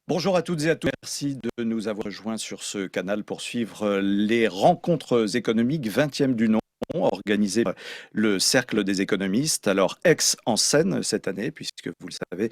Bonjour à toutes et à tous. Merci de nous avoir rejoints sur ce canal pour suivre les rencontres économiques 20e du nom organisées par le Cercle des économistes. Alors, Aix en scène cette année, puisque vous le savez,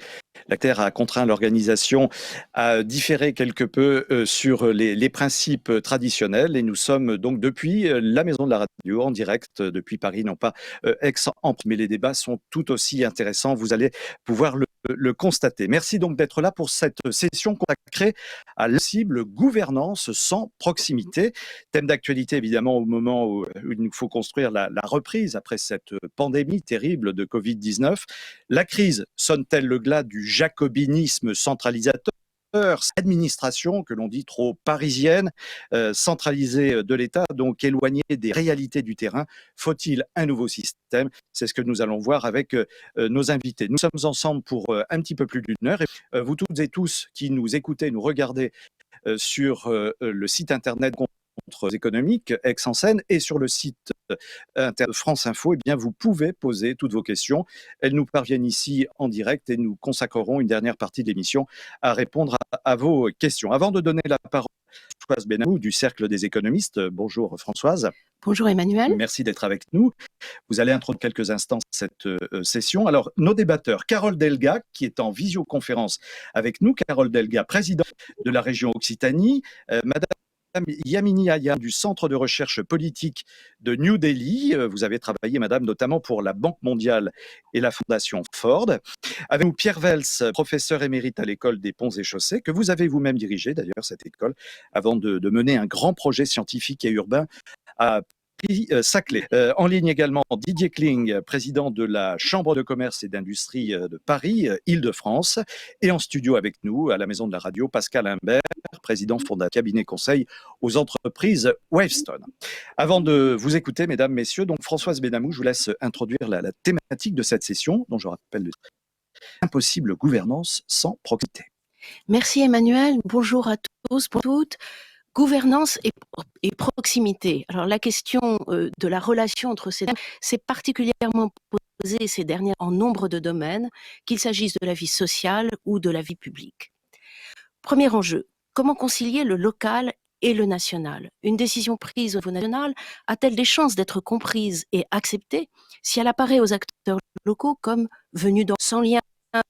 la Terre a contraint l'organisation à différer quelque peu sur les principes traditionnels. Et nous sommes donc depuis la Maison de la Radio en direct depuis Paris, non pas Aix en, mais les débats sont tout aussi intéressants. Vous allez pouvoir le constater. Merci donc d'être là pour cette session consacrée à la cible gouvernance sans proximité. Thème d'actualité évidemment au moment où il nous faut construire la reprise après cette pandémie terrible de Covid-19. La crise sonne-t-elle le glas du jacobinisme centralisateur, administration que l'on dit trop parisienne, centralisée de l'État, donc éloignée des réalités du terrain? Faut-il un nouveau système? C'est ce que nous allons voir avec nos invités. Nous sommes ensemble pour un petit peu plus d'une heure. Et, vous toutes et tous qui nous écoutez, nous regardez sur le site internet économiques Aix en Seine et sur le site France Info, eh bien, vous pouvez poser toutes vos questions. Elles nous parviennent ici en direct et nous consacrerons une dernière partie de l'émission à répondre à vos questions. Avant de donner la parole à Françoise Benamou du Cercle des économistes. Bonjour Françoise. Bonjour Emmanuel. Merci d'être avec nous. Vous allez introduire quelques instants cette session. Alors, nos débatteurs, Carole Delga, qui est en visioconférence avec nous. Carole Delga, présidente de la région Occitanie. Madame Yamini Aya du Centre de recherche politique de New Delhi. Vous avez travaillé, madame, notamment pour la Banque mondiale et la Fondation Ford. Avec nous, Pierre Vels, professeur émérite à l'école des ponts et chaussées, que vous avez vous-même dirigé, d'ailleurs, cette école, avant de mener un grand projet scientifique et urbain à Saclay. En ligne également Didier Kling, président de la Chambre de commerce et d'industrie de Paris, Île-de-France. Et en studio avec nous, à la Maison de la Radio, Pascal Imbert, président fondateur cabinet conseil aux entreprises Wavestone. Avant de vous écouter, mesdames, messieurs, donc Françoise Benamou, je vous laisse introduire la thématique de cette session, dont je rappelle le impossible gouvernance sans proximité. Merci Emmanuel, bonjour à tous, pour toutes. Gouvernance et proximité. Alors la question de la relation entre ces deux s'est particulièrement posée ces dernières en nombre de domaines, qu'il s'agisse de la vie sociale ou de la vie publique. Premier enjeu, comment concilier le local et le national? Une décision prise au niveau national a-t-elle des chances d'être comprise et acceptée si elle apparaît aux acteurs locaux comme venue sans lien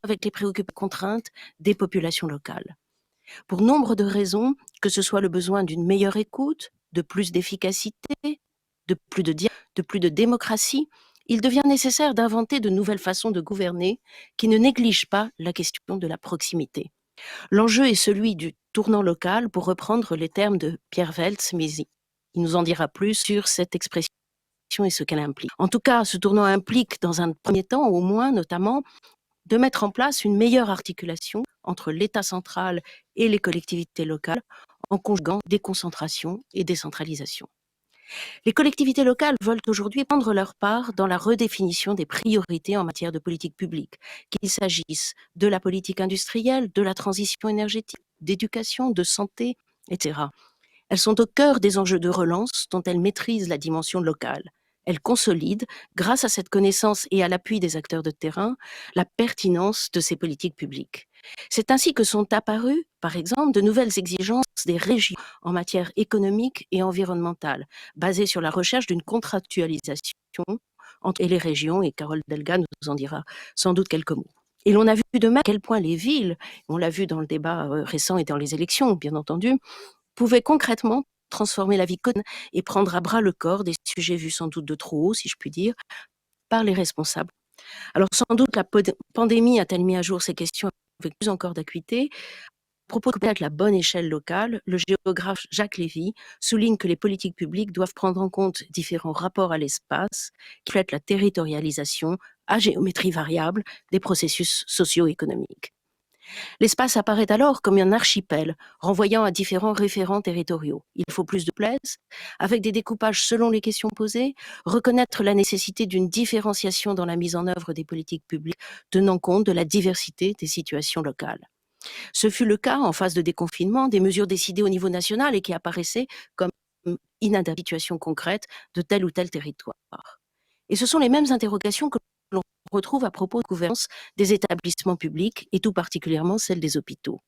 avec les préoccupations contraintes des populations locales? Pour nombre de raisons, que ce soit le besoin d'une meilleure écoute, de plus d'efficacité, de plus de démocratie, il devient nécessaire d'inventer de nouvelles façons de gouverner qui ne négligent pas la question de la proximité. L'enjeu est celui du tournant local, pour reprendre les termes de Pierre Vels, mais il nous en dira plus sur cette expression et ce qu'elle implique. En tout cas, ce tournant implique, dans un premier temps, au moins, notamment, de mettre en place une meilleure articulation entre l'État central et les collectivités locales en conjuguant déconcentration et décentralisation. Les collectivités locales veulent aujourd'hui prendre leur part dans la redéfinition des priorités en matière de politique publique, qu'il s'agisse de la politique industrielle, de la transition énergétique, d'éducation, de santé, etc. Elles sont au cœur des enjeux de relance dont elles maîtrisent la dimension locale. Elles consolident, grâce à cette connaissance et à l'appui des acteurs de terrain, la pertinence de ces politiques publiques. C'est ainsi que sont apparues, par exemple, de nouvelles exigences des régions en matière économique et environnementale, basées sur la recherche d'une contractualisation entre les régions, et Carole Delga nous en dira sans doute quelques mots. Et l'on a vu de même à quel point les villes, on l'a vu dans le débat récent et dans les élections, bien entendu, pouvaient concrètement transformer la vie quotidienne et prendre à bras le corps des sujets vus sans doute de trop haut, si je puis dire, par les responsables. Alors sans doute la pandémie a-t-elle mis à jour ces questions avec plus encore d'acuité. À propos de la bonne échelle locale, le géographe Jacques Lévy souligne que les politiques publiques doivent prendre en compte différents rapports à l'espace qui reflètent la territorialisation à géométrie variable des processus socio-économiques. L'espace apparaît alors comme un archipel, renvoyant à différents référents territoriaux. Il faut plus de place, avec des découpages selon les questions posées, reconnaître la nécessité d'une différenciation dans la mise en œuvre des politiques publiques, tenant compte de la diversité des situations locales. Ce fut le cas en phase de déconfinement des mesures décidées au niveau national et qui apparaissaient comme inadaptées à la situation concrète de tel ou tel territoire. Et ce sont les mêmes interrogations que l'on retrouve à propos de gouvernance des établissements publics et tout particulièrement celle des hôpitaux.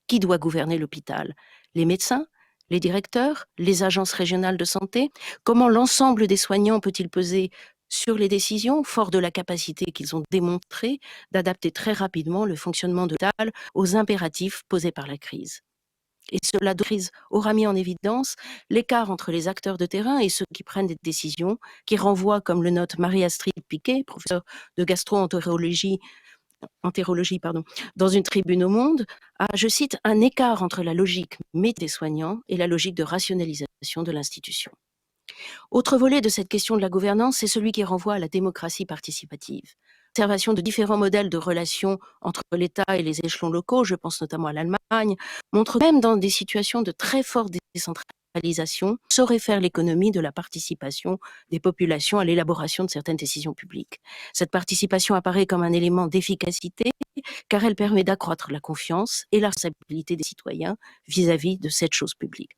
Qui doit gouverner l'hôpital? Les médecins? Les directeurs? Les agences régionales de santé? Comment l'ensemble des soignants peut-il peser sur les décisions, fort de la capacité qu'ils ont démontrée d'adapter très rapidement le fonctionnement de l'hôpital aux impératifs posés par la crise? Et cela de crise aura mis en évidence l'écart entre les acteurs de terrain et ceux qui prennent des décisions, qui renvoient, comme le note Marie-Astrid Piquet, professeure de gastro-entérologie, dans une tribune au Monde, à, je cite, un écart entre la logique métier des soignants et la logique de rationalisation de l'institution. Autre volet de cette question de la gouvernance, c'est celui qui renvoie à la démocratie participative. L'observation de différents modèles de relations entre l'État et les échelons locaux, je pense notamment à l'Allemagne, montre même dans des situations de très forte décentralisation, saurait faire l'économie de la participation des populations à l'élaboration de certaines décisions publiques. Cette participation apparaît comme un élément d'efficacité car elle permet d'accroître la confiance et la responsabilité des citoyens vis-à-vis de cette chose publique.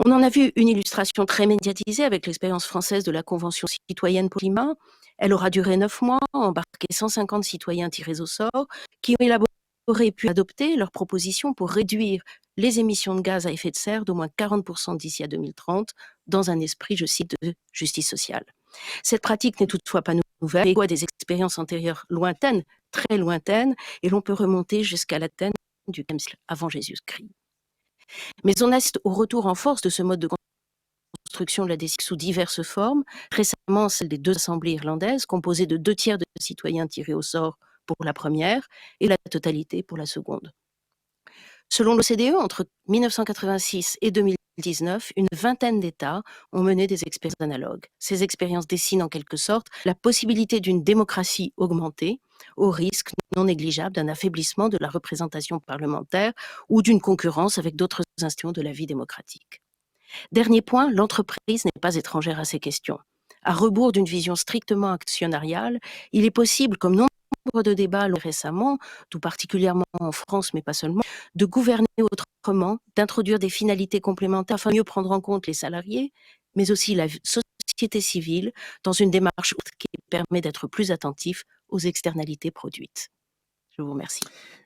On en a vu une illustration très médiatisée avec l'expérience française de la Convention citoyenne pour le climat. Elle aura duré 9 mois, embarqué 150 citoyens tirés au sort, qui ont élaboré puis adopté leurs propositions pour réduire les émissions de gaz à effet de serre d'au moins 40% d'ici à 2030, dans un esprit, je cite, de justice sociale. Cette pratique n'est toutefois pas nouvelle, mais des expériences antérieures lointaines, très lointaines, et l'on peut remonter jusqu'à l'Athènes du 5e siècle avant Jésus-Christ. Mais on assiste au retour en force de ce mode de construction de la décision sous diverses formes. Récemment, celle des 2 assemblées irlandaises, composées de 2 tiers de citoyens tirés au sort pour la première et la totalité pour la seconde. Selon l'OCDE, entre 1986 et 2019, une vingtaine d'États ont mené des expériences analogues. Ces expériences dessinent en quelque sorte la possibilité d'une démocratie augmentée, au risque non négligeable d'un affaiblissement de la représentation parlementaire ou d'une concurrence avec d'autres institutions de la vie démocratique. Dernier point, l'entreprise n'est pas étrangère à ces questions. À rebours d'une vision strictement actionnariale, il est possible, comme nombre de débats récemment, tout particulièrement en France, mais pas seulement, de gouverner autrement, d'introduire des finalités complémentaires afin de mieux prendre en compte les salariés, mais aussi la société civile, dans une démarche qui permet d'être plus attentif aux externalités produites. Je vous remercie.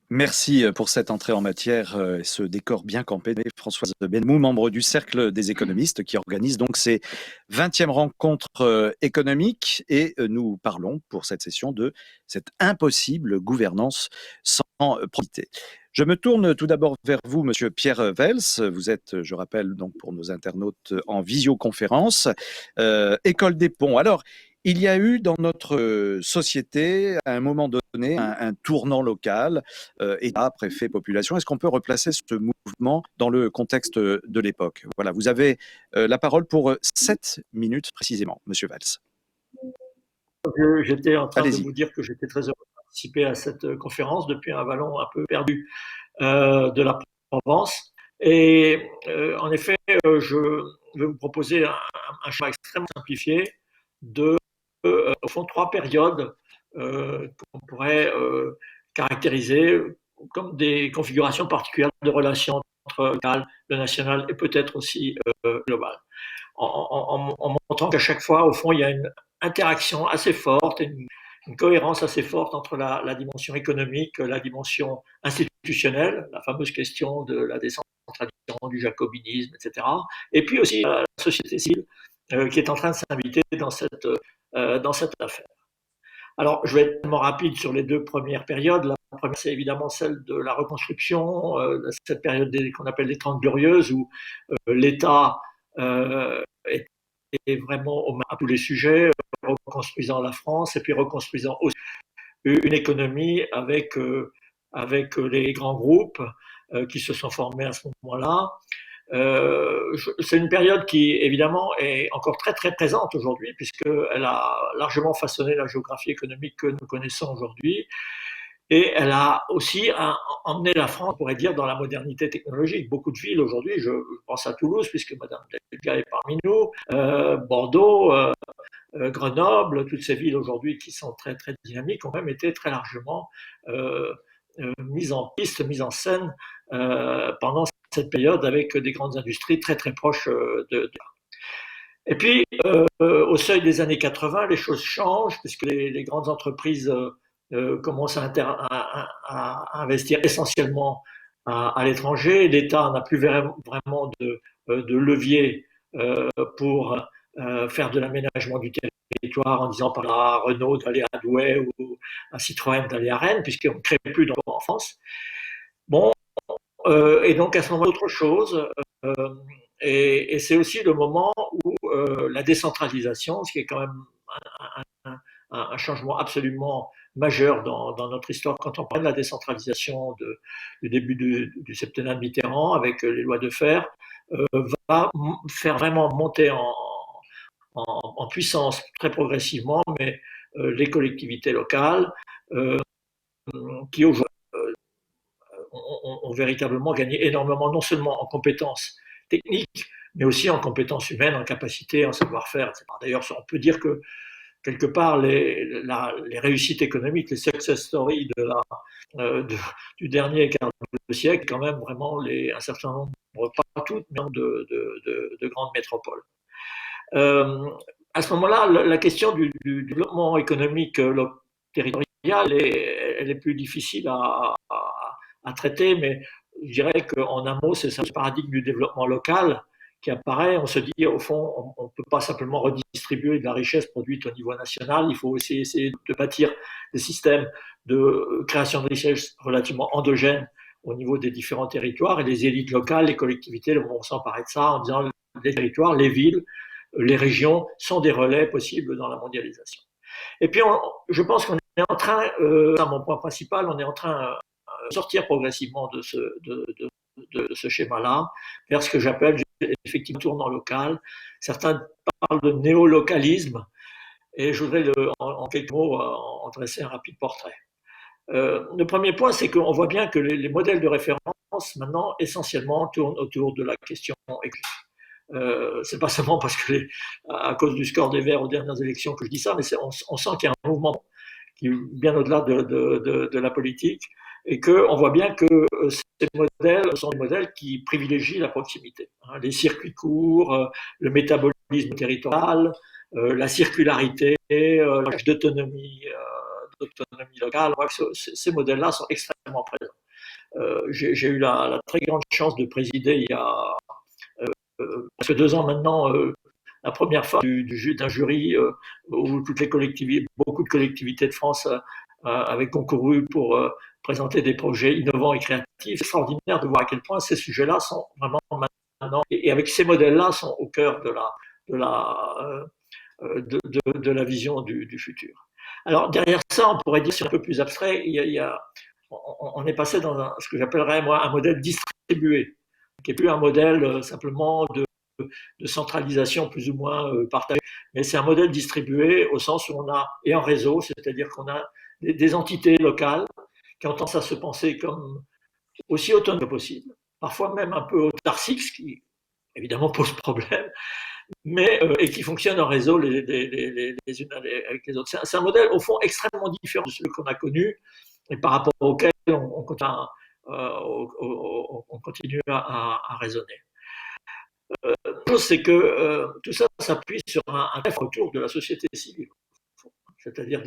Merci pour cette entrée en matière et ce décor bien campé. Françoise Benmou, membre du Cercle des économistes, qui organise donc ses 20e rencontres économiques. Et nous parlons pour cette session de cette impossible gouvernance sans probité. Je me tourne tout d'abord vers vous, Monsieur Pierre Vels. Vous êtes, je rappelle, donc pour nos internautes en visioconférence, École des Ponts. Alors, il y a eu dans notre société, à un moment donné, un tournant local, État, préfet, population. Est-ce qu'on peut replacer ce mouvement dans le contexte de l'époque? Voilà, vous avez la parole pour 7 minutes précisément, Monsieur Valls. J'étais en train de Allez-y. vous dire que j'étais très heureux de participer à cette conférence depuis un vallon un peu perdu de la Provence. Et en effet, je vais vous proposer un schéma extrêmement simplifié de, au fond, 3 périodes qu'on pourrait caractériser comme des configurations particulières de relations entre le national et peut-être aussi global. En montrant qu'à chaque fois, au fond, il y a une interaction assez forte, une cohérence assez forte entre la dimension économique, la dimension institutionnelle, la fameuse question de la décentralisation, du jacobinisme, etc. Et puis aussi la société civile qui est en train de s'inviter dans cette affaire. Alors, je vais être tellement rapide sur les 2 premières périodes. La première, c'est évidemment celle de la reconstruction, cette période qu'on appelle les 30 glorieuses, où l'État était vraiment aux mains à tous les sujets, reconstruisant la France et puis reconstruisant aussi une économie avec les grands groupes qui se sont formés à ce moment-là. C'est une période qui, évidemment, est encore très, très présente aujourd'hui, puisqu'elle a largement façonné la géographie économique que nous connaissons aujourd'hui. Et elle a aussi emmené la France, on pourrait dire, dans la modernité technologique. Beaucoup de villes aujourd'hui, je pense à Toulouse, puisque Madame Delga est parmi nous, Bordeaux, Grenoble, toutes ces villes aujourd'hui qui sont très, très dynamiques, ont même été très largement mise en piste, mise en scène pendant cette période avec des grandes industries très très proches de. Et puis, au seuil des années 80, les choses changent puisque les grandes entreprises commencent à investir essentiellement à l'étranger. L'État n'a plus vraiment de levier pour faire de l'aménagement du territoire en disant par là à Renault d'aller à Douai ou à Citroën d'aller à Rennes, puisqu'on ne crée plus d'emplois en France. Bon, et donc à ce moment, autre chose. Et c'est aussi le moment où la décentralisation, ce qui est quand même un changement absolument majeur dans notre histoire contemporaine, la décentralisation du début du septennat de Mitterrand avec les lois de fer, va faire vraiment monter en puissance très progressivement, mais les collectivités locales qui aujourd'hui ont véritablement gagné énormément, non seulement en compétences techniques, mais aussi en compétences humaines, en capacité, en savoir-faire, etc. D'ailleurs, on peut dire que quelque part, les réussites économiques, les success stories du dernier quart de siècle, quand même vraiment un certain nombre, pas toutes, mais de grandes métropoles. À ce moment-là, la question du développement économique territorial, elle est plus difficile à traiter, mais je dirais qu'en un mot, c'est ce paradigme du développement local qui apparaît. On se dit, au fond, on ne peut pas simplement redistribuer de la richesse produite au niveau national, il faut aussi essayer de bâtir des systèmes de création de richesse relativement endogènes au niveau des différents territoires, et les élites locales, les collectivités vont s'emparer de ça en disant les territoires, les villes, les régions sont des relais possibles dans la mondialisation. Et puis, je pense qu'on est en train, c'est mon point principal, on est en train de sortir progressivement de ce schéma-là vers ce que j'appelle effectivement tournant local. Certains parlent de néolocalisme, et je voudrais en quelques mots en dresser un rapide portrait. Le premier point, c'est qu'on voit bien que les modèles de référence maintenant essentiellement tournent autour de la question économique. C'est pas seulement parce que à cause du score des Verts aux dernières élections que je dis ça, mais on sent qu'il y a un mouvement qui est bien au-delà de la politique, et qu'on voit bien que ces modèles sont des modèles qui privilégient la proximité. Les circuits courts, le métabolisme territorial, la circularité, d'autonomie locale. On voit que ces modèles-là sont extrêmement présents. J'ai eu la très grande chance de présider il y a presque 2 ans maintenant la première phase d'un jury où beaucoup de collectivités de France avaient concouru pour présenter des projets innovants et créatifs. C'est extraordinaire de voir à quel point ces sujets-là sont vraiment maintenant, et avec ces modèles-là, sont au cœur de la vision du futur. Alors derrière ça, on pourrait dire, c'est un peu plus abstrait, on est passé dans ce que j'appellerais moi un modèle distribué, qui n'est plus un modèle simplement de centralisation plus ou moins partagée, mais c'est un modèle distribué au sens où on a, et en réseau, c'est-à-dire qu'on a des entités locales qui ont tendance à se penser comme aussi autonomes que possible, parfois même un peu autarciques, ce qui évidemment pose problème, mais et qui fonctionnent en réseau les unes avec les autres. C'est un modèle au fond extrêmement différent de celui qu'on a connu et par rapport auquel on continue à raisonner. La chose, c'est que tout ça s'appuie sur un retour de la société civile. C'est-à-dire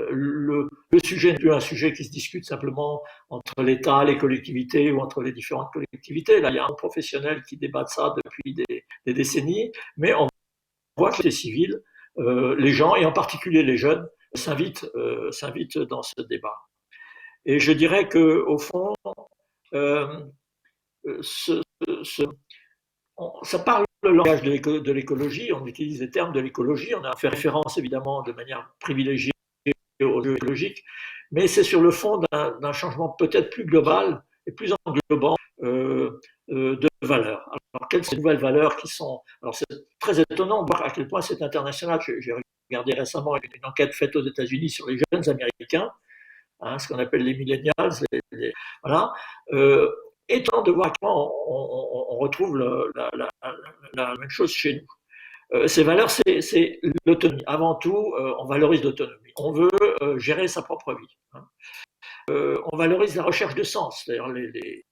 le sujet n'est plus un sujet qui se discute simplement entre l'État, les collectivités ou entre les différentes collectivités. Là, il y a un professionnel qui débat de ça depuis des décennies, mais on voit que les civils, les gens, et en particulier les jeunes, s'invitent dans ce débat. Et je dirais qu'au fond, ça parle le langage de l'écologie, on utilise les termes de l'écologie, on a fait référence évidemment de manière privilégiée au jeu écologique, mais c'est sur le fond d'un changement peut-être plus global et plus englobant de valeurs. Alors, quelles sont ces nouvelles valeurs qui sont... Alors, c'est très étonnant de voir à quel point c'est international. J'ai regardé récemment une enquête faite aux États-Unis sur les jeunes Américains, ce qu'on appelle les millennials, voilà. Étonnant de voir comment on retrouve la même chose chez nous. Ces valeurs, c'est l'autonomie. Avant tout, on valorise l'autonomie. On veut gérer sa propre vie. on valorise la recherche de sens. D'ailleurs, les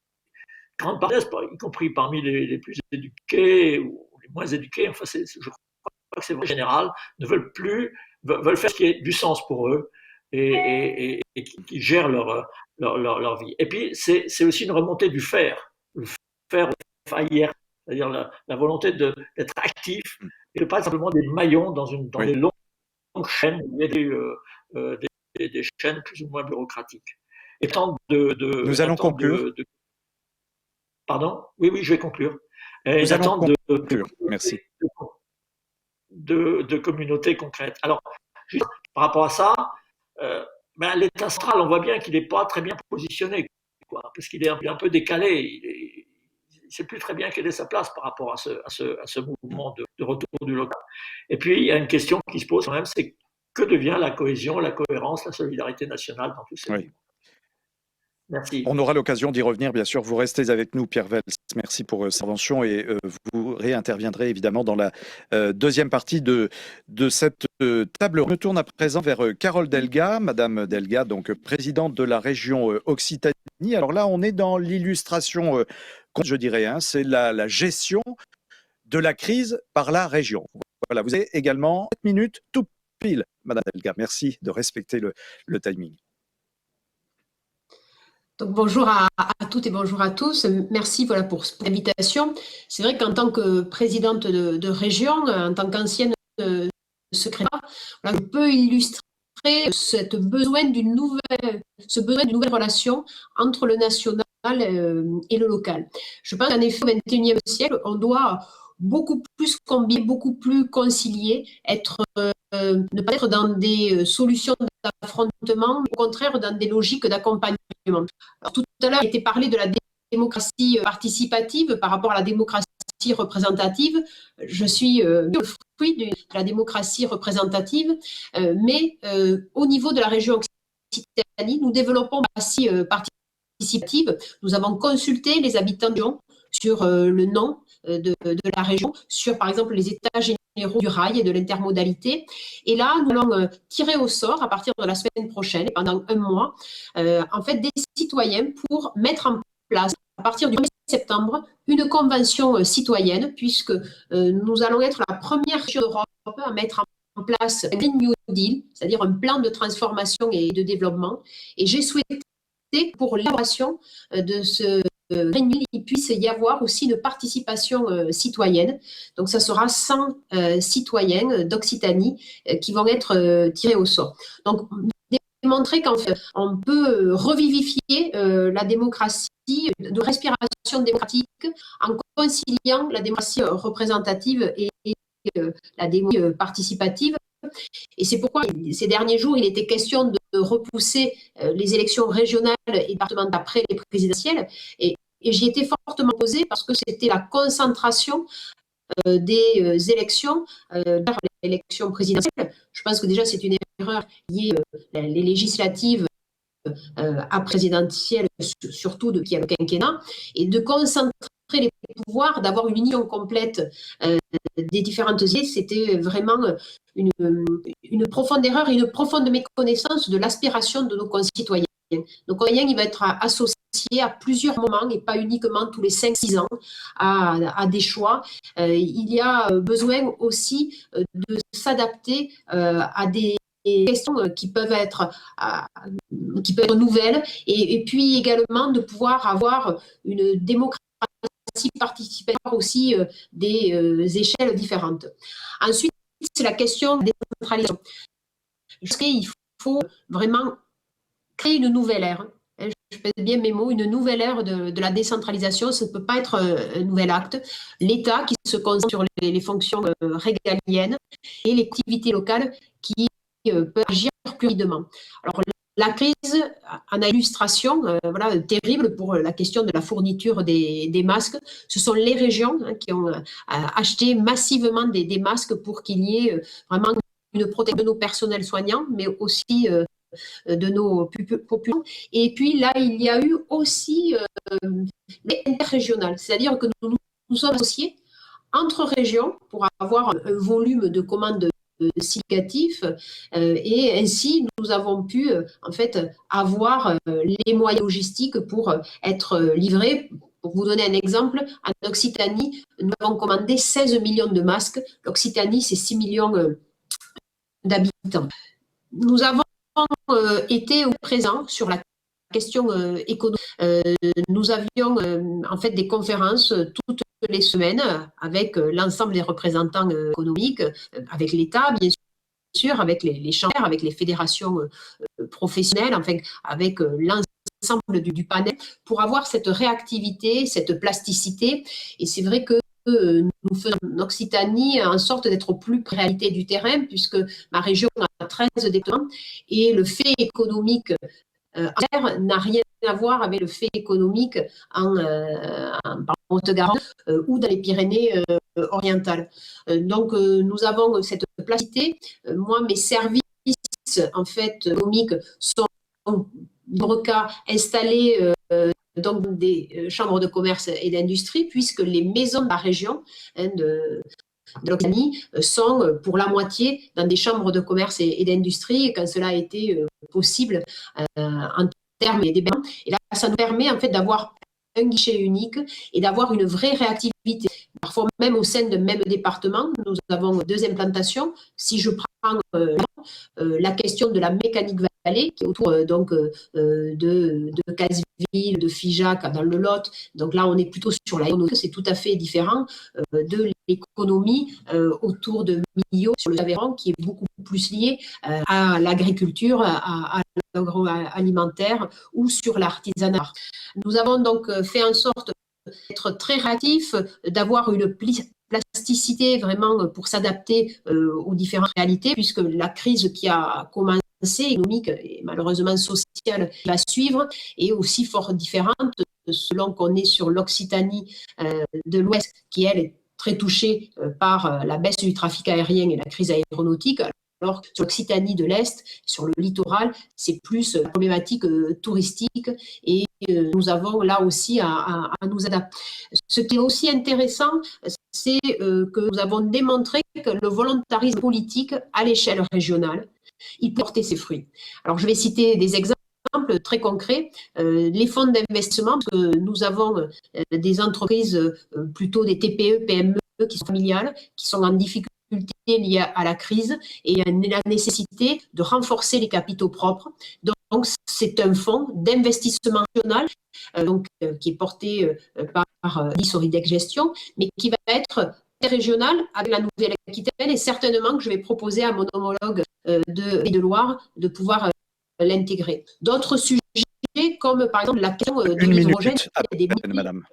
grandes parties, y compris parmi les plus éduqués ou les moins éduqués, enfin, je crois que c'est vrai général, ne veulent faire ce qui est du sens pour eux et qui gèrent leur vie. Et puis, c'est aussi une remontée du faire, le faire hier, c'est-à-dire la volonté d'être actif et de pas simplement des maillons dans des longues chaînes, il y a des chaînes plus ou moins bureaucratiques. Et tant Nous allons conclure. Pardon? Oui, je vais conclure. Nous allons conclure. Merci. De communautés concrètes. Alors, juste par rapport à ça, l'État central, on voit bien qu'il n'est pas très bien positionné, parce qu'il est un peu décalé. Il ne sait plus très bien quelle est sa place par rapport à ce mouvement de retour du local. Et puis, il y a une question qui se pose quand même, c'est que devient la cohésion, la cohérence, la solidarité nationale dans tous ces mouvements? Merci. On aura l'occasion d'y revenir, bien sûr. Vous restez avec nous, Pierre Vels. Merci pour cette intervention et vous réinterviendrez évidemment dans la deuxième partie de cette table. On me tourne à présent vers Carole Delga. Madame Delga, donc présidente de la région Occitanie. Alors là, on est dans l'illustration, je dirais, c'est la gestion de la crise par la région. Voilà, vous avez également 7 minutes tout pile, Madame Delga. Merci de respecter le timing. Donc, bonjour à toutes et bonjour à tous. Merci pour l'invitation. C'est vrai qu'en tant que présidente de région, en tant qu'ancienne secrétaire, je peux illustrer ce besoin d'une nouvelle relation entre le national et le local. Je pense qu'en effet, au XXIe siècle, on doit beaucoup plus combiner, beaucoup plus concilier, ne pas être dans des solutions d'affrontement, au contraire dans des logiques d'accompagnement. Alors, tout à l'heure, il a été parlé de la démocratie participative par rapport à la démocratie représentative. Je suis le fruit de la démocratie représentative, mais au niveau de la région Occitanie, nous développons la démocratie participative. Nous avons consulté les habitants de la région sur le nom de la région, sur par exemple les états généraux du rail et de l'intermodalité. Et là, nous allons tirer au sort à partir de la semaine prochaine, et pendant un mois, en fait, des citoyens pour mettre en place, à partir du 1er septembre, une convention citoyenne, puisque nous allons être la première région d'Europe à mettre en place un Green New Deal, c'est-à-dire un plan de transformation et de développement. Et j'ai souhaité, pour l'élaboration de ce il puisse y avoir aussi une participation citoyenne. Donc, ça sera 100 citoyens d'Occitanie qui vont être tirés au sort. Donc, démontrer qu'en fait, on peut revivifier la démocratie, de respiration démocratique, en conciliant la démocratie représentative et la démocratie participative. Et c'est pourquoi, ces derniers jours, il était question de repousser les élections régionales et départementales après les présidentielles. Et j'y étais fortement opposée parce que c'était la concentration des élections vers l'élection présidentielle. Je pense que déjà, c'est une erreur liée les législatives à présidentielle, surtout depuis le quinquennat, et de concentrer les pouvoirs, d'avoir une union complète des différentes idées, c'était vraiment une profonde erreur et une profonde méconnaissance de l'aspiration de nos concitoyens. Nos concitoyens, il va être associé à plusieurs moments et pas uniquement tous les 5-6 ans à des choix. Il y a besoin aussi de s'adapter à des questions qui peuvent être nouvelles et puis également de pouvoir avoir une démocratie participative aussi des échelles différentes. Ensuite, c'est la question des décentralisation. Il faut vraiment créer une nouvelle ère. Je pèse bien mes mots, une nouvelle ère de la décentralisation. Ça ne peut pas être un nouvel acte. L'État qui se concentre sur les fonctions régaliennes et les activités locales qui peuvent agir plus rapidement. Alors, la crise en illustration terrible pour la question de la fourniture des masques. Ce sont les régions qui ont acheté massivement des masques pour qu'il y ait vraiment une protection de nos personnels soignants, mais aussi de nos populations. Et puis là, il y a eu aussi les interrégionales, c'est-à-dire que nous sommes associés entre régions pour avoir un volume de commandes significatif et ainsi nous avons pu en fait avoir les moyens logistiques pour être livrés. Pour vous donner un exemple, en Occitanie, nous avons commandé 16 millions de masques. L'Occitanie, c'est 6 millions d'habitants. Nous avons été présents sur la question économique. Nous avions en fait des conférences toutes les semaines avec l'ensemble des représentants économiques, avec l'État, bien sûr, avec les chambres, avec les fédérations professionnelles, enfin, avec l'ensemble du panel, pour avoir cette réactivité, cette plasticité. Et c'est vrai que nous faisons en Occitanie en sorte d'être au plus près de la réalité du terrain, puisque ma région a 13 départements et le fait économique n'a rien à voir avec le fait économique en Haute-Garonne ou dans les Pyrénées orientales. Donc, nous avons cette plasticité. Moi, mes services, en fait, économiques sont, dans le cas, installés dans des chambres de commerce et d'industrie, puisque les maisons de la région de l'Occitanie sont pour la moitié dans des chambres de commerce et d'industrie, quand cela a été possible en termes des banques. Et là, ça nous permet en fait d'avoir un guichet unique et d'avoir une vraie réactivité. Parfois, même au sein de même département, nous avons 2 implantations. Si je prends la question de la mécanique vallée, qui est autour de Casseville, de Figeac, dans le Lot. Donc là, on est plutôt sur l'aéronautique, c'est tout à fait différent de l'économie autour de Millau, sur le Aveyron, qui est beaucoup plus liée à l'agriculture, à l'agroalimentaire ou sur l'artisanat. Nous avons donc fait en sorte d'être très réactifs, d'avoir une plasticité vraiment pour s'adapter aux différentes réalités, puisque la crise qui a commencé, économique et malheureusement sociale, qui va suivre, est aussi fort différente selon qu'on est sur l'Occitanie de l'Ouest, qui elle est très touchée par la baisse du trafic aérien et la crise aéronautique. Alors, sur l'Occitanie de l'Est, sur le littoral, c'est plus la problématique touristique et nous avons là aussi à nous adapter. Ce qui est aussi intéressant, c'est que nous avons démontré que le volontarisme politique à l'échelle régionale, il peut porter ses fruits. Alors, je vais citer des exemples très concrets. Les fonds d'investissement, parce que nous avons des entreprises, plutôt des TPE, PME, qui sont familiales, qui sont en difficulté liées à la crise et la nécessité de renforcer les capitaux propres. Donc, c'est un fonds d'investissement national qui est porté par l'ISORIDEC Gestion, mais qui va être régional avec la Nouvelle-Aquitaine et certainement que je vais proposer à mon homologue de Loire de pouvoir l'intégrer. D'autres sujets comme par exemple la question de l'hydrogène. Madame.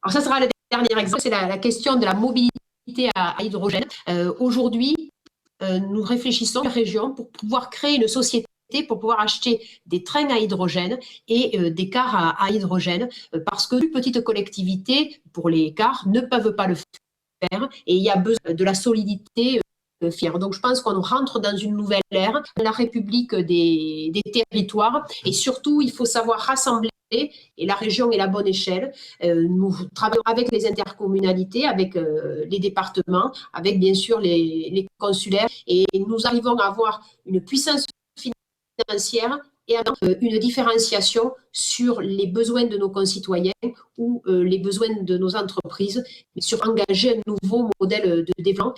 Alors ça sera le dernier exemple, c'est la question de la mobilité à hydrogène. Aujourd'hui, nous réfléchissons à la région pour pouvoir créer une société, pour pouvoir acheter des trains à hydrogène et des cars à hydrogène, parce que les petites collectivités, pour les cars, ne peuvent pas le faire et il y a besoin de la solidité fière. Donc, je pense qu'on rentre dans une nouvelle ère, la République des territoires et surtout, il faut savoir rassembler et la région est la bonne échelle. Nous travaillons avec les intercommunalités, avec les départements, avec bien sûr les consulaires et nous arrivons à avoir une puissance financière et une différenciation sur les besoins de nos concitoyens ou les besoins de nos entreprises, mais sur engager un nouveau modèle de développement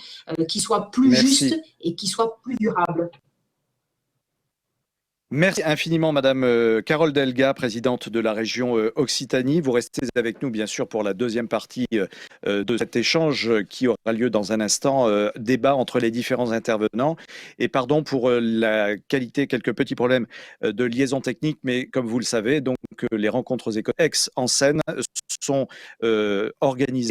qui soit plus juste et qui soit plus durable. Merci infiniment, Madame Carole Delga, présidente de la région Occitanie. Vous restez avec nous, bien sûr, pour la deuxième partie de cet échange qui aura lieu dans un instant. Débat entre les différents intervenants. Et pardon pour la qualité, quelques petits problèmes de liaison technique, mais comme vous le savez, donc les rencontres ex en scène sont organisées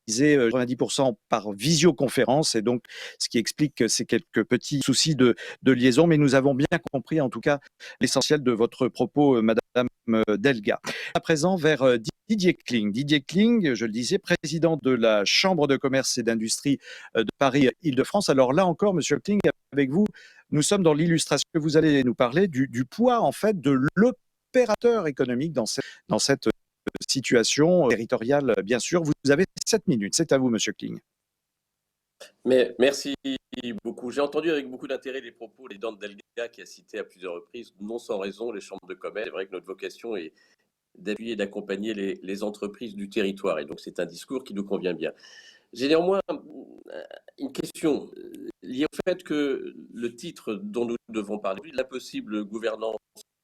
90% par visioconférence et donc ce qui explique ces quelques petits soucis de liaison, mais nous avons bien compris en tout cas l'essentiel de votre propos, Madame Delga. À présent vers Didier Kling. Didier Kling, je le disais, président de la Chambre de commerce et d'industrie de Paris-Île-de-France. Alors là encore, Monsieur Kling, avec vous, nous sommes dans l'illustration que vous allez nous parler du poids en fait de l'opérateur économique dans cette situation territoriale, bien sûr. Vous avez 7 minutes. C'est à vous, Monsieur Kling. Mais merci beaucoup. J'ai entendu avec beaucoup d'intérêt les propos des Dante Delga qui a cité à plusieurs reprises, non sans raison, les chambres de commerce. C'est vrai que notre vocation est d'appuyer et d'accompagner les entreprises du territoire. Et donc, c'est un discours qui nous convient bien. J'ai néanmoins une question liée au fait que le titre dont nous devons parler, la possible gouvernance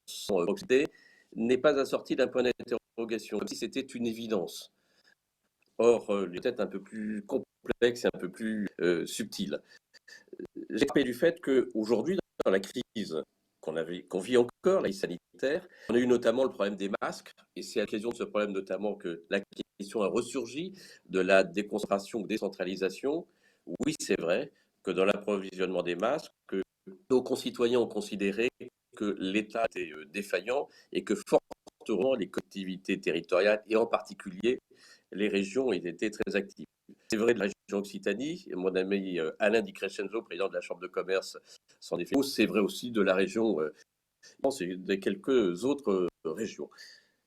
sans proximité, n'est pas assorti d'un point d'interrogation, comme si c'était une évidence. Or, peut-être un peu plus complexe et un peu plus subtil. J'ai parlé du fait qu'aujourd'hui, dans la crise qu'on vit encore, la crise sanitaire, on a eu notamment le problème des masques, et c'est à l'occasion de ce problème notamment que la question a ressurgi de la déconcentration ou décentralisation. Oui, c'est vrai que dans l'approvisionnement des masques, que nos concitoyens ont considéré que l'État était défaillant et que fort heureusement les collectivités territoriales et en particulier les régions ont été très actives. C'est vrai de la région Occitanie, et mon ami Alain Di Crescenzo, président de la Chambre de commerce, s'en est fait. C'est vrai aussi de la région, et de quelques autres régions.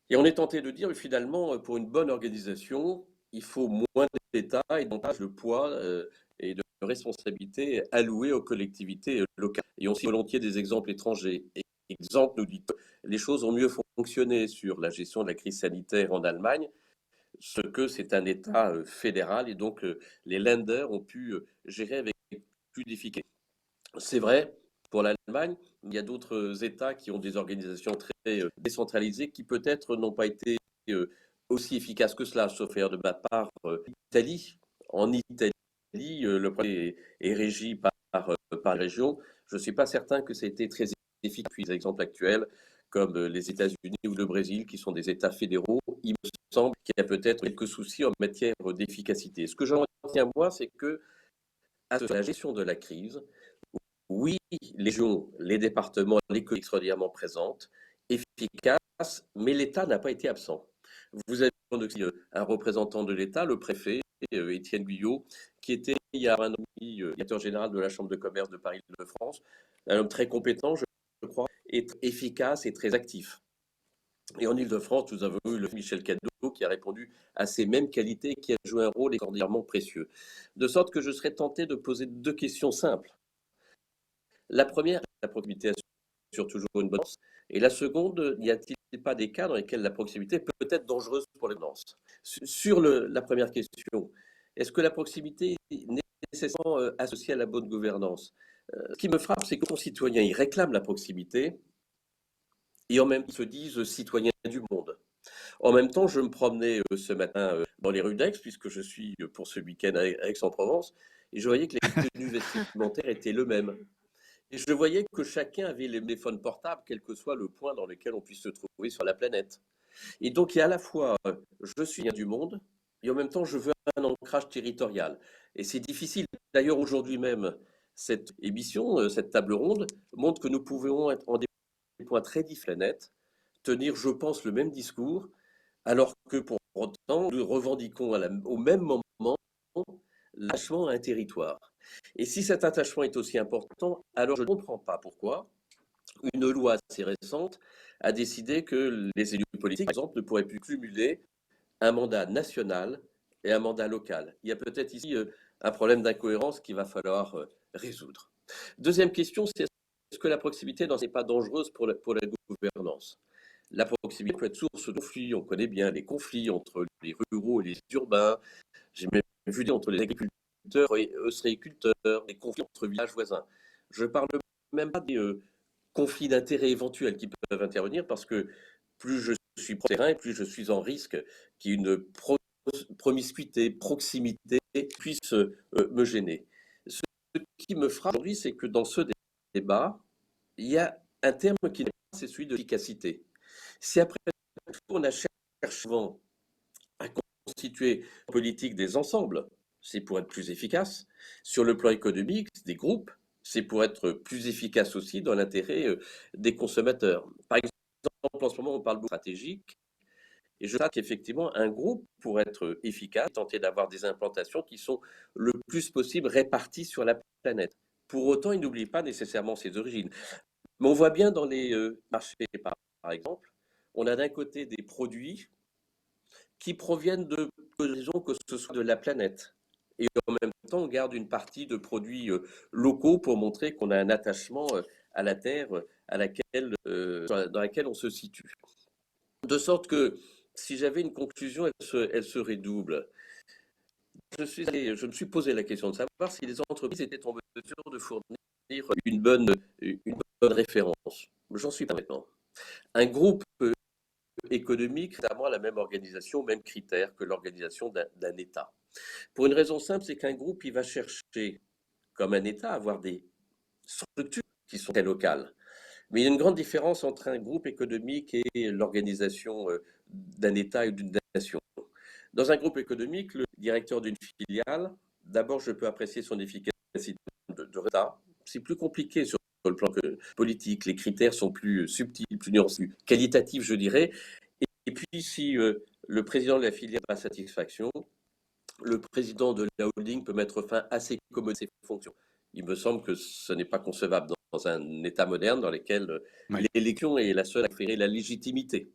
Et on est tenté de dire, finalement, pour une bonne organisation, il faut moins d'État et davantage de poids et de responsabilité alloués aux collectivités locales. Et on cite volontiers des exemples étrangers. Exemple, nous dit les choses ont mieux fonctionné sur la gestion de la crise sanitaire en Allemagne, ce que c'est un État fédéral et donc les lenders ont pu gérer avec plus d'efficacité. C'est vrai, pour l'Allemagne, il y a d'autres États qui ont des organisations très décentralisées qui peut-être n'ont pas été aussi efficaces que cela, sauf faire de ma part l'Italie. En Italie, le projet est régi par région. Je ne suis pas certain que ça ait été très efficace. Puis, les exemples actuels, comme les États-Unis ou le Brésil, qui sont des États fédéraux, il me semble qu'il y a peut-être quelques soucis en matière d'efficacité. Ce que j'en retiens, moi, c'est que à la gestion de la crise, oui, les régions, les départements, les collectivités extraordinairement présentes, efficaces, mais l'État n'a pas été absent. Vous avez aussi un représentant de l'État, le préfet, Étienne Guyot, qui était il y a un an et demi directeur général de la Chambre de commerce de Paris-Île-de-France, un homme très compétent, je crois, et efficace et très actif. Et en Île-de-France, nous avons eu le Michel Cadot qui a répondu à ces mêmes qualités et qui a joué un rôle extraordinairement précieux. De sorte que je serais tenté de poser deux questions simples. La première, la proximité assure toujours une bonne chance. Et la seconde, n'y a-t-il pas des cas dans lesquels la proximité peut être dangereuse pour les finances? Sur la première question, est-ce que la proximité est nécessairement associée à la bonne gouvernance? Ce qui me frappe, c'est que les concitoyens, ils réclament la proximité et en même temps, ils se disent citoyens du monde. En même temps, je me promenais ce matin dans les rues d'Aix, puisque je suis pour ce week-end à Aix-en-Provence, et je voyais que les tenues vestimentaires étaient les mêmes. Et je voyais que chacun avait les téléphones portables, quel que soit le point dans lequel on puisse se trouver sur la planète. Et donc, il y a à la fois, je suis bien du monde, et en même temps, je veux un ancrage territorial. Et c'est difficile. D'ailleurs, aujourd'hui même, cette émission, cette table ronde, montre que nous pouvons être en des points très différents, tenir, je pense, le même discours, alors que pour autant, nous revendiquons au même moment l'attachement à un territoire. Et si cet attachement est aussi important, alors je ne comprends pas pourquoi une loi assez récente a décidé que les élus politiques, par exemple, ne pourraient plus cumuler un mandat national et un mandat local. Il y a peut-être ici un problème d'incohérence qu'il va falloir résoudre. Deuxième question, c'est est-ce que la proximité n'est pas dangereuse pour la gouvernance? La proximité peut être source de conflits. On connaît bien les conflits entre les ruraux et les urbains. J'ai même vu entre les agriculteurs et ostréiculteurs, des conflits entre villages voisins. Je ne parle même pas des conflits d'intérêts éventuels qui peuvent intervenir parce que plus je suis terrain et plus je suis en risque qu'il y ait une promiscuité, proximité puisse me gêner. Ce qui me frappe aujourd'hui, c'est que dans ce débat, il y a un terme qui n'est pas, c'est celui de l'efficacité. Si après on a cherché souvent à constituer une politique des ensembles, c'est pour être plus efficace. Sur le plan économique, des groupes, c'est pour être plus efficace aussi dans l'intérêt des consommateurs. Par exemple, en ce moment, on parle beaucoup de stratégique. Et je crois qu'effectivement, un groupe, pour être efficace, tenter d'avoir des implantations qui sont le plus possible réparties sur la planète. Pour autant, il n'oublie pas nécessairement ses origines. Mais on voit bien dans les marchés, par exemple, on a d'un côté des produits qui proviennent de raisons que ce soit de la planète. Et en même temps, on garde une partie de produits locaux pour montrer qu'on a un attachement à la terre dans laquelle on se situe. De sorte que si j'avais une conclusion, elle serait double. Je me suis posé la question de savoir si les entreprises étaient en mesure de fournir une bonne référence. J'en suis pas maintenant. Un groupe économique, notamment à la même organisation, même critères que l'organisation d'un État. Pour une raison simple, c'est qu'un groupe, il va chercher, comme un État, à avoir des structures qui sont très locales. Mais il y a une grande différence entre un groupe économique et l'organisation d'un État et d'une nation. Dans un groupe économique, le directeur d'une filiale, d'abord, je peux apprécier son efficacité de résultat. C'est plus compliqué sur le plan politique. Les critères sont plus subtils, plus nuancés, plus qualitatifs, je dirais. Et puis, si le président de la filiale n'a pas satisfaction, le président de la holding peut mettre fin à ses commodes, ses fonctions. Il me semble que ce n'est pas concevable dans un État moderne dans lequel l'élection est la seule à conférer la légitimité.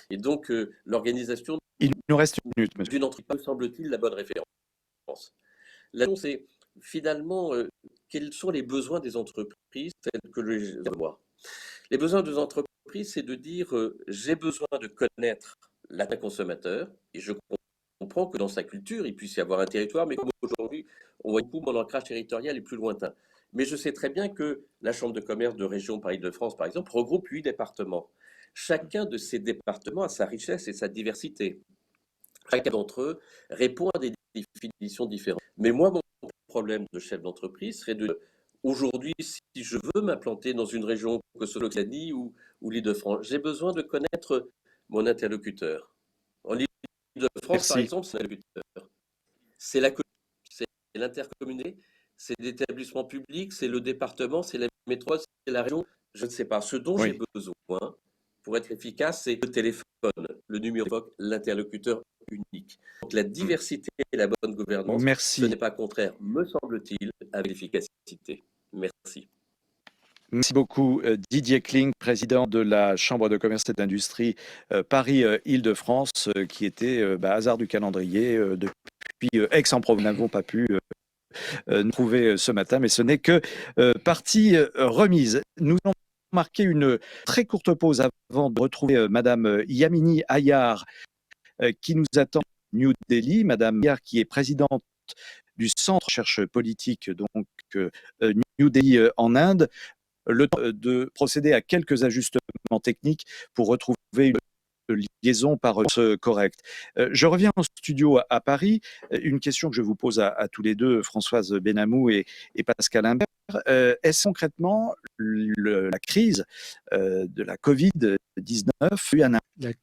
Et donc, l'organisation Il nous reste une minute, monsieur. d'une entreprise, semble-t-il, la bonne référence. La question, c'est finalement, quels sont les besoins des entreprises tels que je les vois. Les besoins des entreprises, c'est de dire j'ai besoin de connaître la consommateur, et je comprends que dans sa culture, il puisse y avoir un territoire, mais comme aujourd'hui, on voit beaucoup, mon ancrage territorial est plus lointain. Mais je sais très bien que la Chambre de commerce de région Paris-de-France, par exemple, regroupe 8 départements. Chacun de ces départements a sa richesse et sa diversité. Chacun d'entre eux répond à des définitions différentes. Mais moi, mon problème de chef d'entreprise serait de, aujourd'hui, si je veux m'implanter dans une région, que ce soit l'Occitanie ou l'Île-de-France, j'ai besoin de connaître mon interlocuteur. En Île-de-France, par exemple, c'est l'interlocuteur. C'est la commune, c'est l'intercommunalité, c'est l'établissement public, c'est le département, c'est la métropole, c'est la région. Je ne sais pas. Ce dont j'ai besoin pour être efficace, c'est le téléphone, le numéro, l'interlocuteur unique. Donc la diversité et la bonne gouvernance, ce n'est pas contraire, me semble-t-il, à l'efficacité. Merci. Merci beaucoup Didier Kling, président de la Chambre de commerce et d'industrie Paris-Île-de-France, qui était hasard du calendrier depuis Aix-en-Provence. Nous n'avons pas pu nous trouver ce matin, mais ce n'est que partie remise. Nous allons marquer une très courte pause avant de retrouver Madame Yamini Ayar qui nous attend à New Delhi. Madame Ayar qui est présidente du Centre de recherche politique, donc New Delhi en Inde. Le temps de procéder à quelques ajustements techniques pour retrouver une liaison par correcte. Je reviens en studio à Paris. Une question que je vous pose à tous les deux, Françoise Benamou et Pascal Imbert. Est-ce concrètement la crise de la Covid-19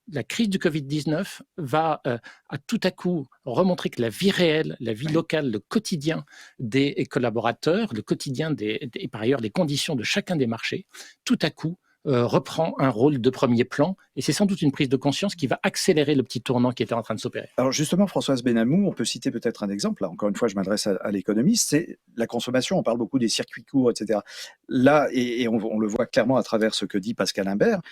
la crise du Covid-19 va à tout à coup remontrer que la vie réelle, la vie locale, le quotidien des collaborateurs, le quotidien et par ailleurs les conditions de chacun des marchés, tout à coup reprend un rôle de premier plan, et c'est sans doute une prise de conscience qui va accélérer le petit tournant qui était en train de s'opérer. Alors justement, Françoise Benamou, on peut citer peut-être un exemple, là encore une fois je m'adresse à l'économiste, c'est la consommation, on parle beaucoup des circuits courts, etc. Là, et on le voit clairement à travers ce que dit Pascal Imbert,